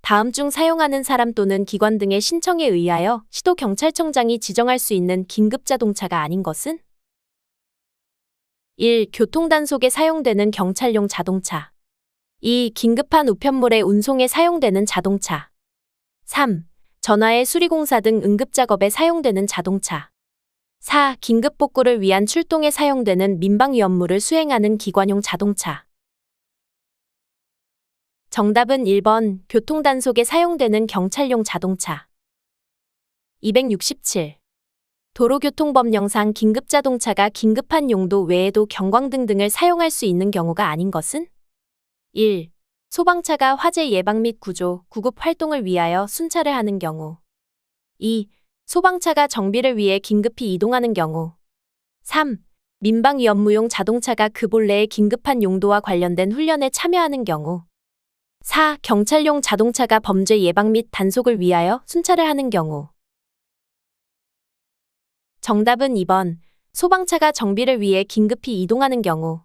다음 중 사용하는 사람 또는 기관 등의 신청에 의하여 시도경찰청장이 지정할 수 있는 긴급자동차가 아닌 것은? 1. 교통단속에 사용되는 경찰용 자동차. 2. 긴급한 우편물의 운송에 사용되는 자동차. 3. 전화의 수리공사 등 응급작업에 사용되는 자동차. 4. 긴급복구를 위한 출동에 사용되는 민방위 업무를 수행하는 기관용 자동차. 정답은 1번. 교통단속에 사용되는 경찰용 자동차. 267. 도로교통법령상 긴급자동차가 긴급한 용도 외에도 경광등 등을 사용할 수 있는 경우가 아닌 것은? 1. 소방차가 화재 예방 및 구조, 구급 활동을 위하여 순찰을 하는 경우. 2. 소방차가 정비를 위해 긴급히 이동하는 경우. 3. 민방위 업무용 자동차가 그 본래의 긴급한 용도와 관련된 훈련에 참여하는 경우. 4. 경찰용 자동차가 범죄 예방 및 단속을 위하여 순찰을 하는 경우. 정답은 2번. 소방차가 정비를 위해 긴급히 이동하는 경우.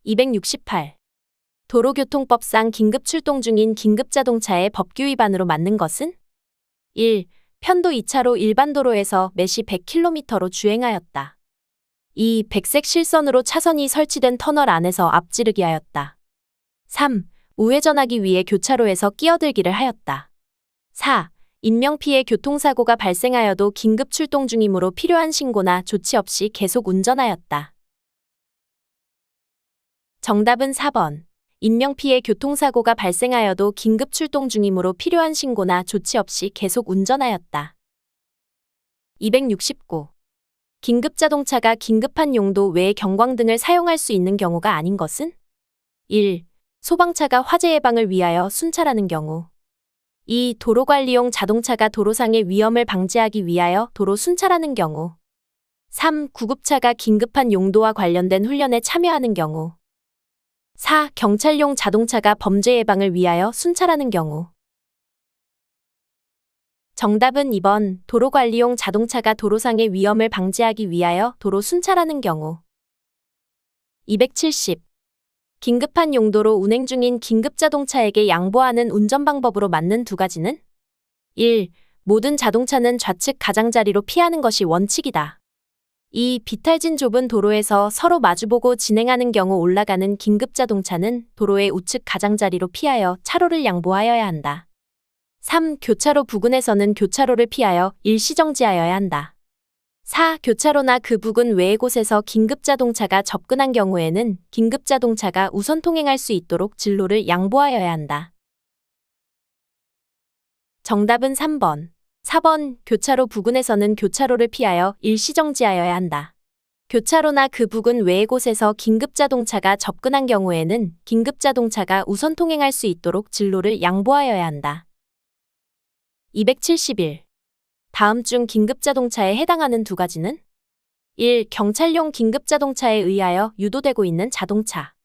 268. 도로교통법상 긴급 출동 중인 긴급자동차의 법규 위반으로 맞는 것은? 1. 편도 2차로 일반 도로에서 매시 100km로 주행하였다. 2. 백색 실선으로 차선이 설치된 터널 안에서 앞지르기 하였다. 3. 우회전하기 위해 교차로에서 끼어들기를 하였다. 4. 인명피해 교통사고가 발생하여도 긴급 출동 중이므로 필요한 신고나 조치 없이 계속 운전하였다. 정답은 4번. 인명피해 교통사고가 발생하여도 긴급 출동 중이므로 필요한 신고나 조치 없이 계속 운전하였다. 269. 긴급자동차가 긴급한 용도 외에 경광등을 사용할 수 있는 경우가 아닌 것은? 1. 소방차가 화재 예방을 위하여 순찰하는 경우. 2. 도로관리용 자동차가 도로상의 위험을 방지하기 위하여 도로 순찰하는 경우. 3. 구급차가 긴급한 용도와 관련된 훈련에 참여하는 경우. 4. 경찰용 자동차가 범죄 예방을 위하여 순찰하는 경우. 정답은 2번. 도로관리용 자동차가 도로상의 위험을 방지하기 위하여 도로 순찰하는 경우. 270. 긴급한 용도로 운행 중인 긴급자동차에게 양보하는 운전 방법으로 맞는 두 가지는? 1. 모든 자동차는 좌측 가장자리로 피하는 것이 원칙이다. 2. 비탈진 좁은 도로에서 서로 마주보고 진행하는 경우 올라가는 긴급자동차는 도로의 우측 가장자리로 피하여 차로를 양보하여야 한다. 3. 교차로 부근에서는 교차로를 피하여 일시정지하여야 한다. 4. 교차로나 그 부근 외의 곳에서 긴급자동차가 접근한 경우에는 긴급자동차가 우선 통행할 수 있도록 진로를 양보하여야 한다. 정답은 3번. 4번. 교차로 부근에서는 교차로를 피하여 일시정지하여야 한다. 교차로나 그 부근 외의 곳에서 긴급자동차가 접근한 경우에는 긴급자동차가 우선 통행할 수 있도록 진로를 양보하여야 한다. 271. 다음 중 긴급자동차에 해당하는 두 가지는? 1. 경찰용 긴급자동차에 의하여 유도되고 있는 자동차.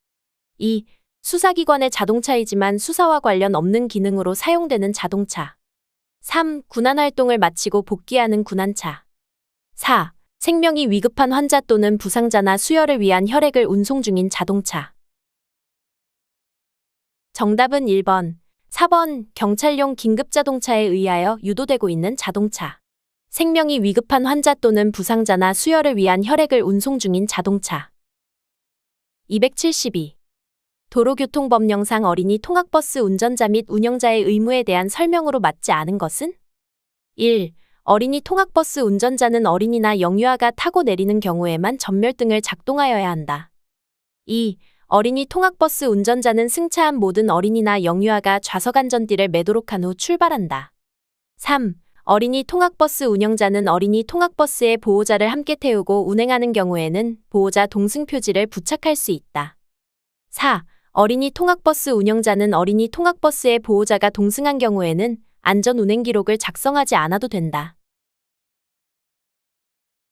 2. 수사기관의 자동차이지만 수사와 관련 없는 기능으로 사용되는 자동차. 3. 군안활동을 마치고 복귀하는 군안차. 4. 생명이 위급한 환자 또는 부상자나 수혈을 위한 혈액을 운송 중인 자동차. 정답은 1번, 4번 경찰용 긴급자동차에 의하여 유도되고 있는 자동차. 생명이 위급한 환자 또는 부상자나 수혈을 위한 혈액을 운송 중인 자동차. 272. 도로교통법령상 어린이 통학버스 운전자 및 운영자의 의무에 대한 설명으로 맞지 않은 것은? 1. 어린이 통학버스 운전자는 어린이나 영유아가 타고 내리는 경우에만 전멸등을 작동하여야 한다. 2. 어린이 통학버스 운전자는 승차한 모든 어린이나 영유아가 좌석 안전띠를 매도록 한 후 출발한다. 3. 어린이 통학버스 운영자는 어린이 통학버스에 보호자를 함께 태우고 운행하는 경우에는 보호자 동승 표지를 부착할 수 있다. 4. 어린이 통학버스 운영자는 어린이 통학버스에 보호자가 동승한 경우에는 안전 운행 기록을 작성하지 않아도 된다.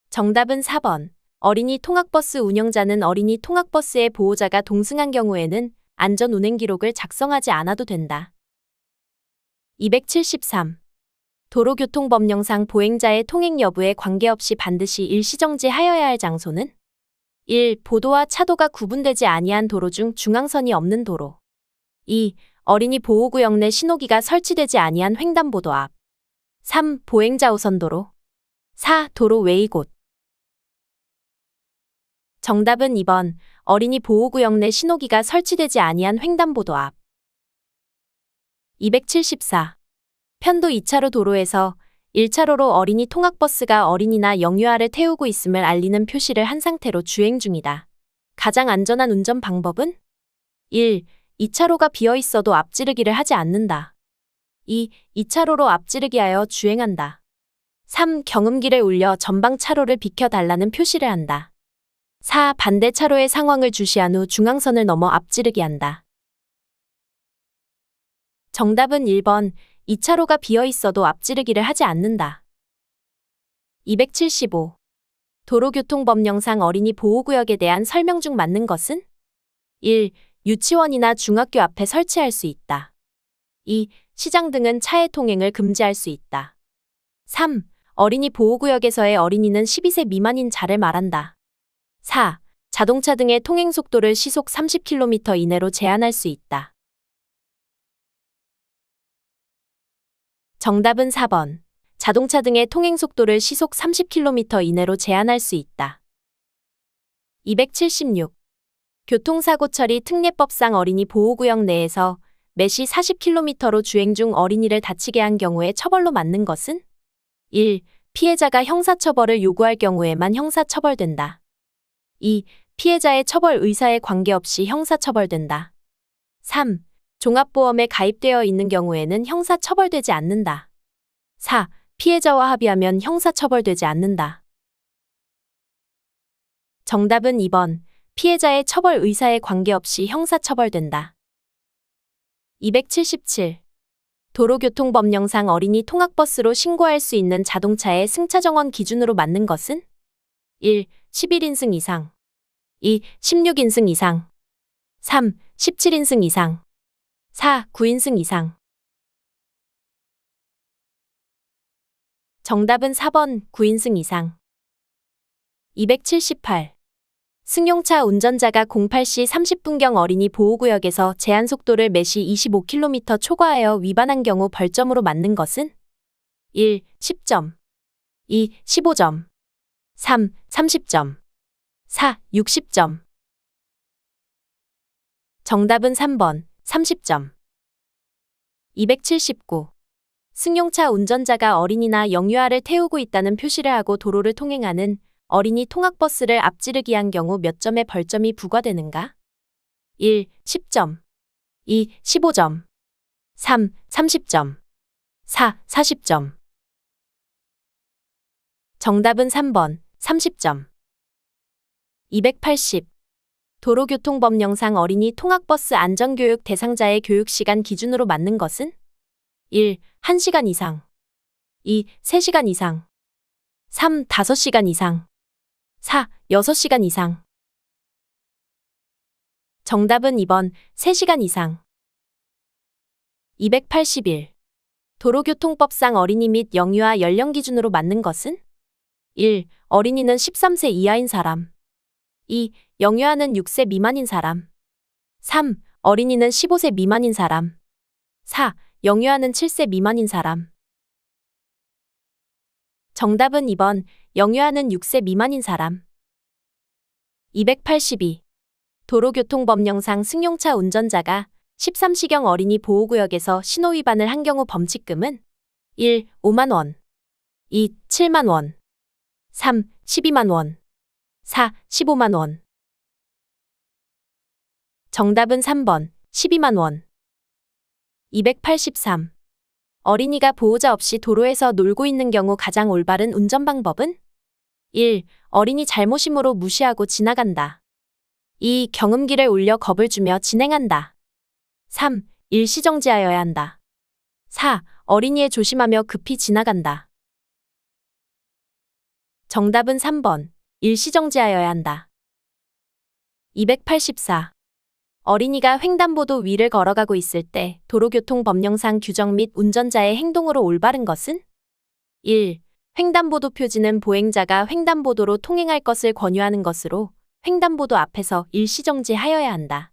정답은 4번. 어린이 통학버스 운영자는 어린이 통학버스에 보호자가 동승한 경우에는 안전 운행 기록을 작성하지 않아도 된다. 273. 도로교통법령상 보행자의 통행 여부에 관계없이 반드시 일시정지하여야 할 장소는? 1. 보도와 차도가 구분되지 아니한 도로 중 중앙선이 없는 도로. 2. 어린이 보호구역 내 신호기가 설치되지 아니한 횡단보도 앞. 3. 보행자 우선도로. 4. 도로 외의 곳. 정답은 2번. 어린이 보호구역 내 신호기가 설치되지 아니한 횡단보도 앞. 274. 편도 2차로 도로에서 1차로로 어린이 통학버스가 어린이나 영유아를 태우고 있음을 알리는 표시를 한 상태로 주행 중이다. 가장 안전한 운전 방법은? 1. 2차로가 비어 있어도 앞지르기를 하지 않는다. 2. 2차로로 앞지르기하여 주행한다. 3. 경음기를 울려 전방 차로를 비켜달라는 표시를 한다. 4. 반대 차로의 상황을 주시한 후 중앙선을 넘어 앞지르기 한다. 정답은 1번. 2차로가 비어 있어도 앞지르기를 하지 않는다. 275. 도로교통법령상 어린이 보호구역에 대한 설명 중 맞는 것은? 1. 유치원이나 중학교 앞에 설치할 수 있다. 2. 시장 등은 차의 통행을 금지할 수 있다. 3. 어린이 보호구역에서의 어린이는 12세 미만인 자를 말한다. 4. 자동차 등의 통행 속도를 시속 30km 이내로 제한할 수 있다. 정답은 4번. 자동차 등의 통행 속도를 시속 30km 이내로 제한할 수 있다. 276. 교통사고 처리 특례법상 어린이 보호구역 내에서 매시 40km로 주행 중 어린이를 다치게 한 경우에 처벌로 맞는 것은? 1. 피해자가 형사처벌을 요구할 경우에만 형사처벌된다. 2. 피해자의 처벌 의사에 관계없이 형사처벌된다. 3. 종합보험에 가입되어 있는 경우에는 형사처벌되지 않는다. 4. 피해자와 합의하면 형사처벌되지 않는다. 정답은 2번. 피해자의 처벌 의사에 관계없이 형사처벌된다. 277. 도로교통법령상 어린이 통학버스로 신고할 수 있는 자동차의 승차정원 기준으로 맞는 것은? 1. 11인승 이상. 2. 16인승 이상. 3. 17인승 이상. 4. 9인승 이상. 정답은 4번. 9인승 이상. 278. 승용차 운전자가 08시 30분경 어린이 보호구역에서 제한속도를 매시 25km 초과하여 위반한 경우 벌점으로 맞는 것은? 1. 10점. 2. 15점. 3. 30점. 4. 60점. 정답은 3번. 30점. 279. 승용차 운전자가 어린이나 영유아를 태우고 있다는 표시를 하고 도로를 통행하는 어린이 통학버스를 앞지르기 한 경우 몇 점의 벌점이 부과되는가? 1. 10점. 2. 15점. 3. 30점. 4. 40점. 정답은 3번. 30점. 280. 도로교통법령상 어린이 통학버스 안전교육 대상자의 교육시간 기준으로 맞는 것은? 1. 1시간 이상. 2. 3시간 이상. 3. 5시간 이상. 4. 6시간 이상. 정답은 2번. 3시간 이상. 281. 도로교통법상 어린이 및 영유아 연령 기준으로 맞는 것은? 1. 어린이는 13세 이하인 사람. 2. 영유아는 6세 미만인 사람. 3. 어린이는 15세 미만인 사람. 4. 영유아는 7세 미만인 사람. 정답은 2번. 영유아는 6세 미만인 사람. 282. 도로교통법령상 승용차 운전자가 13시경 어린이 보호구역에서 신호위반을 한 경우 범칙금은 1. 5만 원, 2. 7만 원, 3. 12만 원, 4. 15만 원. 정답은 3번. 12만 원. 283. 어린이가 보호자 없이 도로에서 놀고 있는 경우 가장 올바른 운전 방법은 1. 어린이 잘못이므로 무시하고 지나간다. 2. 경음기를 울려 겁을 주며 진행한다. 3. 일시정지하여야 한다. 4. 어린이에 조심하며 급히 지나간다. 정답은 3번. 일시정지하여야 한다. 284. 어린이가 횡단보도 위를 걸어가고 있을 때 도로교통법령상 규정 및 운전자의 행동으로 올바른 것은 1. 횡단보도 표지는 보행자가 횡단보도로 통행할 것을 권유하는 것으로 횡단보도 앞에서 일시정지하여야 한다.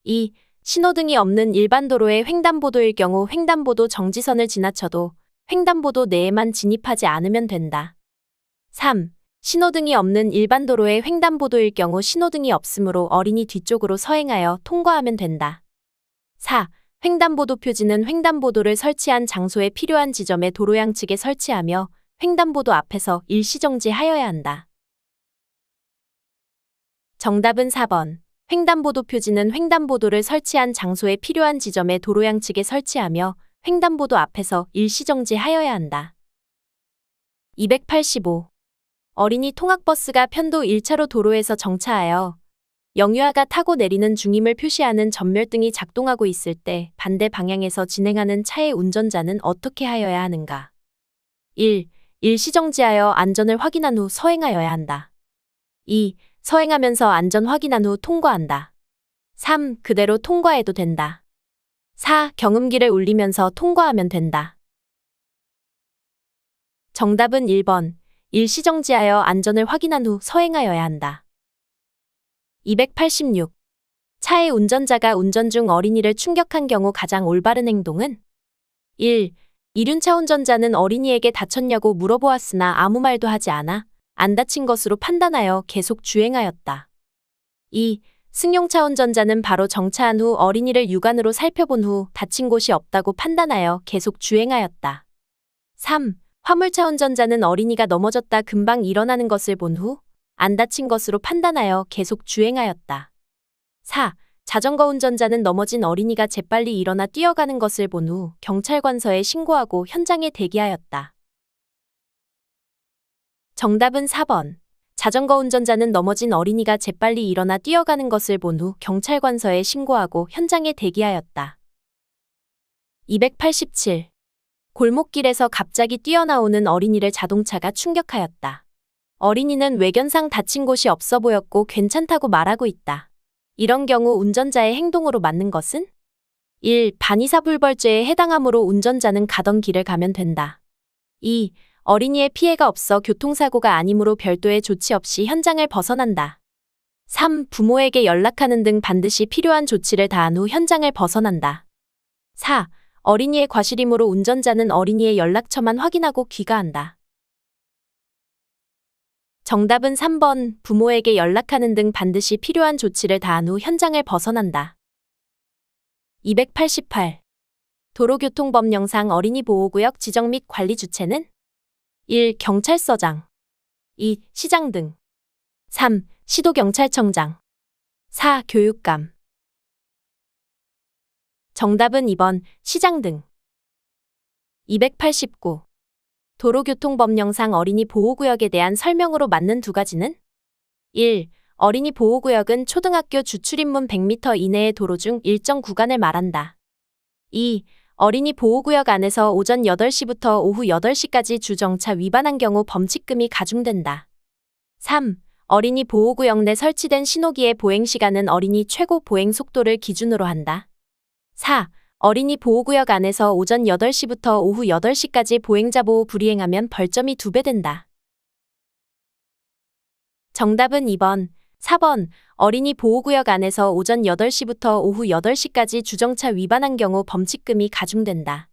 2. 신호등이 없는 일반 도로의 횡단보도일 경우 횡단보도 정지선을 지나쳐도 횡단보도 내에만 진입하지 않으면 된다. 3. 신호등이 없는 일반 도로의 횡단보도일 경우 신호등이 없으므로 어린이 뒤쪽으로 서행하여 통과하면 된다. 4. 횡단보도 표지는 횡단보도를 설치한 장소에 필요한 지점에 도로 양측에 설치하며 횡단보도 앞에서 일시정지하여야 한다. 정답은 4번. 횡단보도 표지는 횡단보도를 설치한 장소에 필요한 지점에 도로 양측에 설치하며 횡단보도 앞에서 일시정지하여야 한다. 285. 어린이 통학버스가 편도 1차로 도로에서 정차하여 영유아가 타고 내리는 중임을 표시하는 전멸등이 작동하고 있을 때 반대 방향에서 진행하는 차의 운전자는 어떻게 하여야 하는가? 1. 일시정지하여 안전을 확인한 후 서행하여야 한다. 2. 서행하면서 안전 확인한 후 통과한다. 3. 그대로 통과해도 된다. 4. 경음기를 울리면서 통과하면 된다. 정답은 1번. 일시정지하여 안전을 확인한 후 서행하여야 한다. 286. 차의 운전자가 운전 중 어린이를 충격한 경우 가장 올바른 행동은 1. 이륜차 운전자는 어린이에게 다쳤냐고 물어보았으나 아무 말도 하지 않아 안 다친 것으로 판단하여 계속 주행하였다. 2. 승용차 운전자는 바로 정차한 후 어린이를 육안으로 살펴본 후 다친 곳이 없다고 판단하여 계속 주행하였다. 3. 화물차 운전자는 어린이가 넘어졌다 금방 일어나는 것을 본 후 안 다친 것으로 판단하여 계속 주행하였다. 4. 자전거 운전자는 넘어진 어린이가 재빨리 일어나 뛰어가는 것을 본 후 경찰관서에 신고하고 현장에 대기하였다. 정답은 4번. 자전거 운전자는 넘어진 어린이가 재빨리 일어나 뛰어가는 것을 본 후 경찰관서에 신고하고 현장에 대기하였다. 287. 골목길에서 갑자기 뛰어나오는 어린이를 자동차가 충격하였다. 어린이는 외견상 다친 곳이 없어 보였고 괜찮다고 말하고 있다. 이런 경우 운전자의 행동으로 맞는 것은 1. 반의사불벌죄에 해당하므로 운전자는 가던 길을 가면 된다. 2. 어린이의 피해가 없어 교통사고가 아니므로 별도의 조치 없이 현장을 벗어난다. 3. 부모에게 연락하는 등 반드시 필요한 조치를 다한 후 현장을 벗어난다. 4. 어린이의 과실이므로 운전자는 어린이의 연락처만 확인하고 귀가한다. 정답은 3번. 부모에게 연락하는 등 반드시 필요한 조치를 다한 후 현장을 벗어난다. 288. 도로교통법령상 어린이 보호구역 지정 및 관리 주체는 1. 경찰서장 2. 시장 등 3. 시도경찰청장 4. 교육감. 정답은 2번. 시장 등. 289. 도로교통법령상 어린이 보호구역에 대한 설명으로 맞는 두 가지는 1. 어린이 보호구역은 초등학교 주출입문 100m 이내의 도로 중 일정 구간을 말한다. 2. 어린이 보호구역 안에서 오전 8시부터 오후 8시까지 주정차 위반한 경우 범칙금이 가중된다. 3. 어린이 보호구역 내 설치된 신호기의 보행시간은 어린이 최고 보행속도를 기준으로 한다. 4. 어린이 보호구역 안에서 오전 8시부터 오후 8시까지 보행자 보호 불이행하면 벌점이 2배 된다. 정답은 2번, 4번. 어린이 보호구역 안에서 오전 8시부터 오후 8시까지 주정차 위반한 경우 범칙금이 가중된다.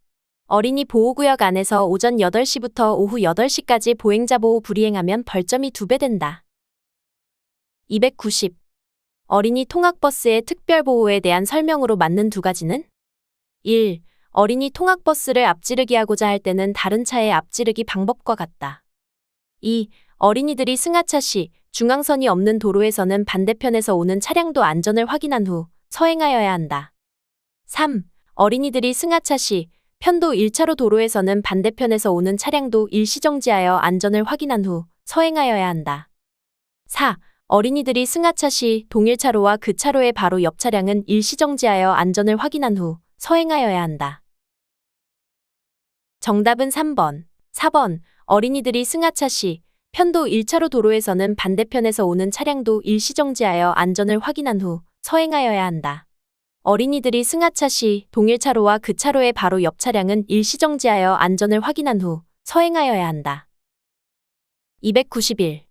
어린이 보호구역 안에서 오전 8시부터 오후 8시까지 보행자 보호 불이행하면 벌점이 2배 된다. 290. 어린이 통학버스의 특별보호에 대한 설명으로 맞는 두 가지는? 1. 어린이 통학버스를 앞지르기 하고자 할 때는 다른 차의 앞지르기 방법과 같다. 2. 어린이들이 승하차 시 중앙선이 없는 도로에서는 반대편에서 오는 차량도 안전을 확인한 후 서행하여야 한다. 3. 어린이들이 승하차 시 편도 1차로 도로에서는 반대편에서 오는 차량도 일시정지하여 안전을 확인한 후 서행하여야 한다. 4. 어린이들이 승하차 시 동일 차로와 그 차로의 바로 옆 차량은 일시정지하여 안전을 확인한 후 서행하여야 한다. 정답은 3번, 4번. 어린이들이 승하차 시 편도 1차로 도로에서는 반대편에서 오는 차량도 일시정지하여 안전을 확인한 후 서행하여야 한다. 어린이들이 승하차 시 동일 차로와 그 차로의 바로 옆 차량은 일시정지하여 안전을 확인한 후 서행하여야 한다. 291.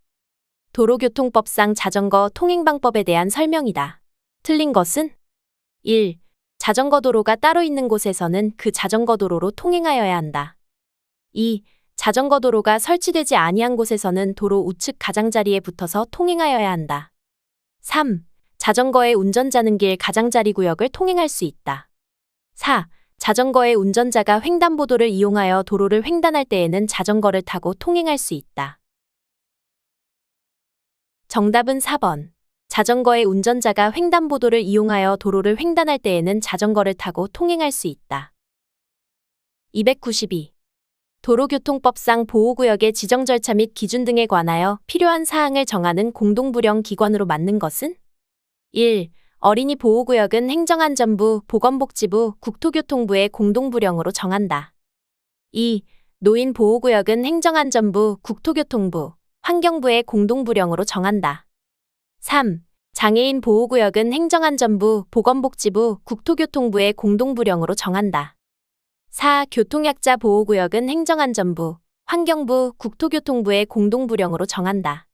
도로교통법상 자전거 통행방법에 대한 설명이다. 틀린 것은? 1. 자전거 도로가 따로 있는 곳에서는 그 자전거 도로로 통행하여야 한다. 2. 자전거 도로가 설치되지 아니한 곳에서는 도로 우측 가장자리에 붙어서 통행하여야 한다. 3. 자전거의 운전자는 길 가장자리 구역을 통행할 수 있다. 4. 자전거의 운전자가 횡단보도를 이용하여 도로를 횡단할 때에는 자전거를 타고 통행할 수 있다. 정답은 4번. 자전거의 운전자가 횡단보도를 이용하여 도로를 횡단할 때에는 자전거를 타고 통행할 수 있다. 292. 도로교통법상 보호구역의 지정 절차 및 기준 등에 관하여 필요한 사항을 정하는 공동부령 기관으로 맞는 것은? 1. 어린이 보호구역은 행정안전부, 보건복지부, 국토교통부의 공동부령으로 정한다. 2. 노인 보호구역은 행정안전부, 국토교통부, 환경부의 공동부령으로 정한다. 3. 장애인 보호구역은 행정안전부, 보건복지부, 국토교통부의 공동부령으로 정한다. 4. 교통약자 보호구역은 행정안전부, 환경부, 국토교통부의 공동부령으로 정한다.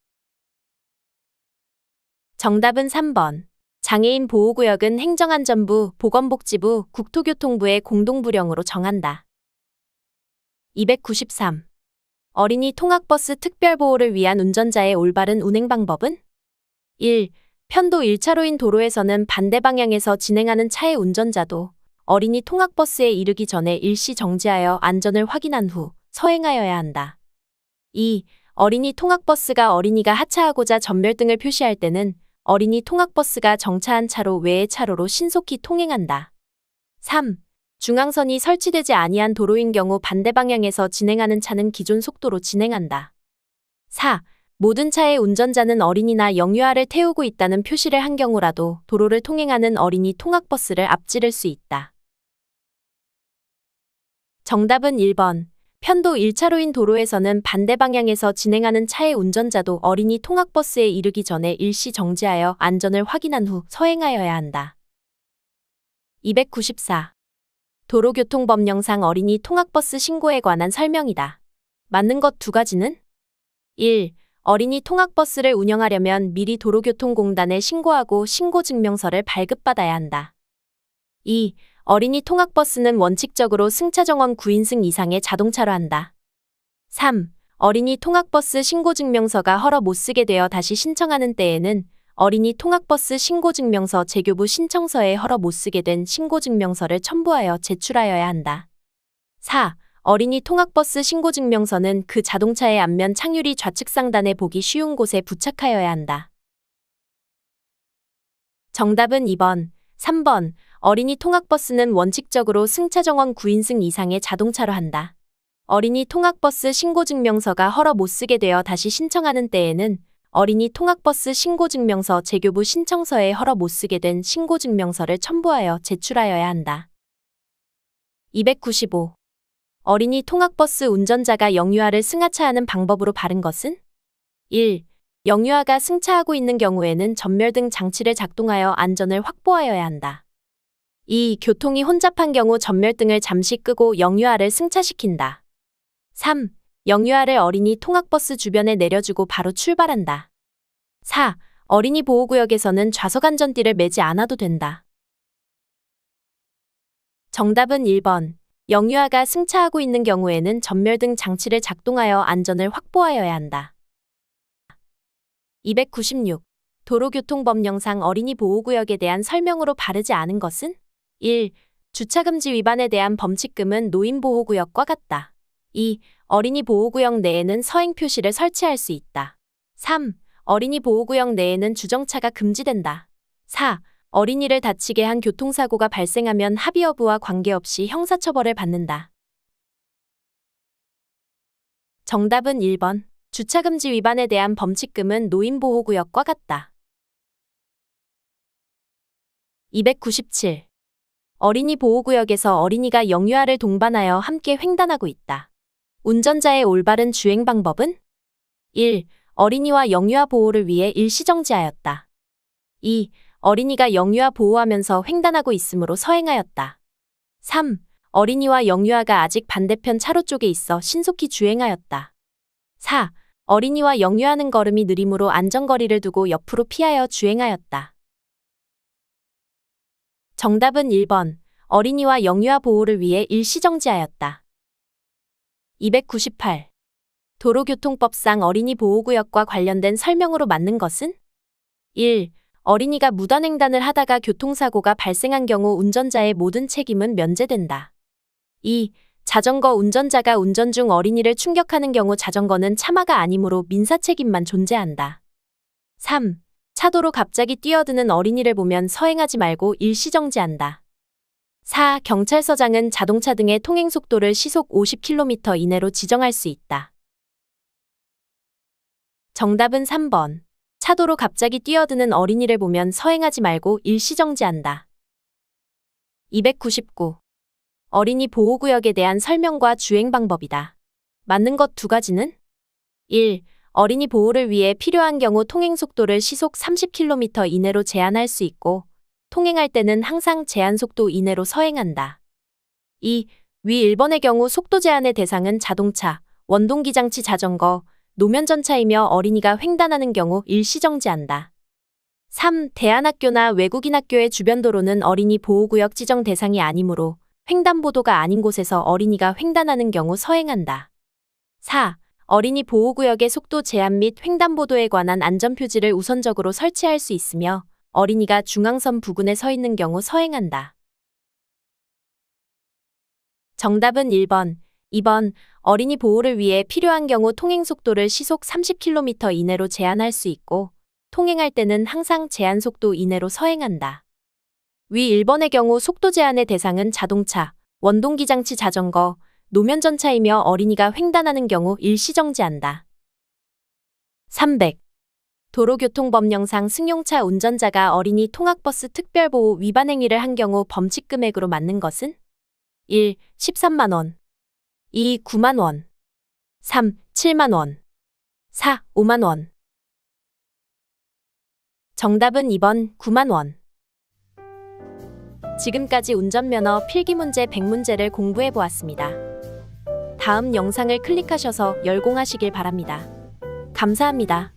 정답은 3번. 장애인 보호구역은 행정안전부, 보건복지부, 국토교통부의 공동부령으로 정한다. 293. 어린이 통학버스 특별보호를 위한 운전자의 올바른 운행 방법은? 1. 편도 1차로인 도로에서는 반대 방향에서 진행하는 차의 운전자도 어린이 통학버스에 이르기 전에 일시 정지하여 안전을 확인한 후 서행하여야 한다. 2. 어린이 통학버스가 어린이가 하차하고자 전멸등을 표시할 때는 어린이 통학버스가 정차한 차로 외의 차로로 신속히 통행한다. 3. 중앙선이 설치되지 아니한 도로인 경우 반대 방향에서 진행하는 차는 기존 속도로 진행한다. 4. 모든 차의 운전자는 어린이나 영유아를 태우고 있다는 표시를 한 경우라도 도로를 통행하는 어린이 통학버스를 앞지를 수 있다. 정답은 1번. 편도 1차로인 도로에서는 반대 방향에서 진행하는 차의 운전자도 어린이 통학버스에 이르기 전에 일시 정지하여 안전을 확인한 후 서행하여야 한다. 294. 도로교통법령상 어린이 통학버스 신고에 관한 설명이다. 맞는 것 두 가지는? 1. 어린이 통학버스를 운영하려면 미리 도로교통공단에 신고하고 신고증명서를 발급받아야 한다. 2. 어린이 통학버스는 원칙적으로 승차정원 9인승 이상의 자동차로 한다. 3. 어린이 통학버스 신고증명서가 허락 못 쓰게 되어 다시 신청하는 때에는 어린이 통학버스 신고증명서 재교부 신청서에 허락 못 쓰게 된 신고증명서를 첨부하여 제출하여야 한다. 4. 어린이 통학버스 신고증명서는 그 자동차의 앞면 창유리 좌측 상단에 보기 쉬운 곳에 부착하여야 한다. 정답은 2번, 3번. 어린이 통학버스는 원칙적으로 승차정원 9인승 이상의 자동차로 한다. 어린이 통학버스 신고증명서가 허락 못 쓰게 되어 다시 신청하는 때에는 어린이 통학버스 신고증명서 재교부 신청서에 허락 못 쓰게 된 신고증명서를 첨부하여 제출하여야 한다. 295. 어린이 통학버스 운전자가 영유아를 승하차하는 방법으로 바른 것은? 1. 영유아가 승차하고 있는 경우에는 전멸등 장치를 작동하여 안전을 확보하여야 한다. 2. 교통이 혼잡한 경우 전멸등을 잠시 끄고 영유아를 승차시킨다. 3. 영유아를 어린이 통학버스 주변에 내려주고 바로 출발한다. 4. 어린이 보호구역에서는 좌석 안전띠를 매지 않아도 된다. 정답은 1번. 영유아가 승차하고 있는 경우에는 전멸등 장치를 작동하여 안전을 확보하여야 한다. 296. 도로교통법령상 어린이 보호구역에 대한 설명으로 바르지 않은 것은? 1. 주차금지 위반에 대한 범칙금은 노인보호구역과 같다. 2. 어린이 보호구역 내에는 서행 표시를 설치할 수 있다. 3. 어린이 보호구역 내에는 주정차가 금지된다. 4. 어린이를 다치게 한 교통사고가 발생하면 합의 여부와 관계없이 형사처벌을 받는다. 정답은 1번. 주차금지 위반에 대한 범칙금은 노인보호구역과 같다. 297. 어린이 보호구역에서 어린이가 영유아를 동반하여 함께 횡단하고 있다. 운전자의 올바른 주행 방법은? 1. 어린이와 영유아 보호를 위해 일시정지하였다. 2. 어린이가 영유아 보호하면서 횡단하고 있으므로 서행하였다. 3. 어린이와 영유아가 아직 반대편 차로 쪽에 있어 신속히 주행하였다. 4. 어린이와 영유아는 걸음이 느리므로 안전거리를 두고 옆으로 피하여 주행하였다. 정답은 1번. 어린이와 영유아 보호를 위해 일시정지하였다. 298. 도로교통법상 어린이 보호구역과 관련된 설명으로 맞는 것은? 1. 어린이가 무단횡단을 하다가 교통사고가 발생한 경우 운전자의 모든 책임은 면제된다. 2. 자전거 운전자가 운전 중 어린이를 충격하는 경우 자전거는 차마가 아니므로 민사책임만 존재한다. 3. 차도로 갑자기 뛰어드는 어린이를 보면 서행하지 말고 일시정지한다. 4. 경찰서장은 자동차 등의 통행속도를 시속 50km 이내로 지정할 수 있다. 정답은 3번. 차도로 갑자기 뛰어드는 어린이를 보면 서행하지 말고 일시정지한다. 299. 어린이 보호구역에 대한 설명과 주행 방법이다. 맞는 것 두 가지는? 1. 어린이 보호를 위해 필요한 경우 통행속도를 시속 30km 이내로 제한할 수 있고, 통행할 때는 항상 제한속도 이내로 서행한다. 2. 위 1번의 경우 속도 제한의 대상은 자동차, 원동기장치 자전거, 노면전차이며 어린이가 횡단하는 경우 일시정지한다. 3. 대안학교나 외국인 학교의 주변 도로는 어린이 보호구역 지정 대상이 아니므로 횡단보도가 아닌 곳에서 어린이가 횡단하는 경우 서행한다. 4. 어린이 보호구역의 속도 제한 및 횡단보도에 관한 안전표지를 우선적으로 설치할 수 있으며 어린이가 중앙선 부근에 서 있는 경우 서행한다. 정답은 1번. 2번. 어린이 보호를 위해 필요한 경우 통행속도를 시속 30km 이내로 제한할 수 있고, 통행할 때는 항상 제한속도 이내로 서행한다. 위 1번의 경우 속도 제한의 대상은 자동차, 원동기장치 자전거, 노면전차이며 어린이가 횡단하는 경우 일시정지한다. 300. 도로교통법령상 승용차 운전자가 어린이 통학버스 특별보호 위반 행위를 한 경우 범칙금액으로 맞는 것은? 1. 13만 원. 2. 9만 원. 3. 7만 원. 4. 5만 원. 정답은 2번 9만 원. 지금까지 운전면허 필기문제 100문제를 공부해보았습니다. 다음 영상을 클릭하셔서 열공하시길 바랍니다. 감사합니다.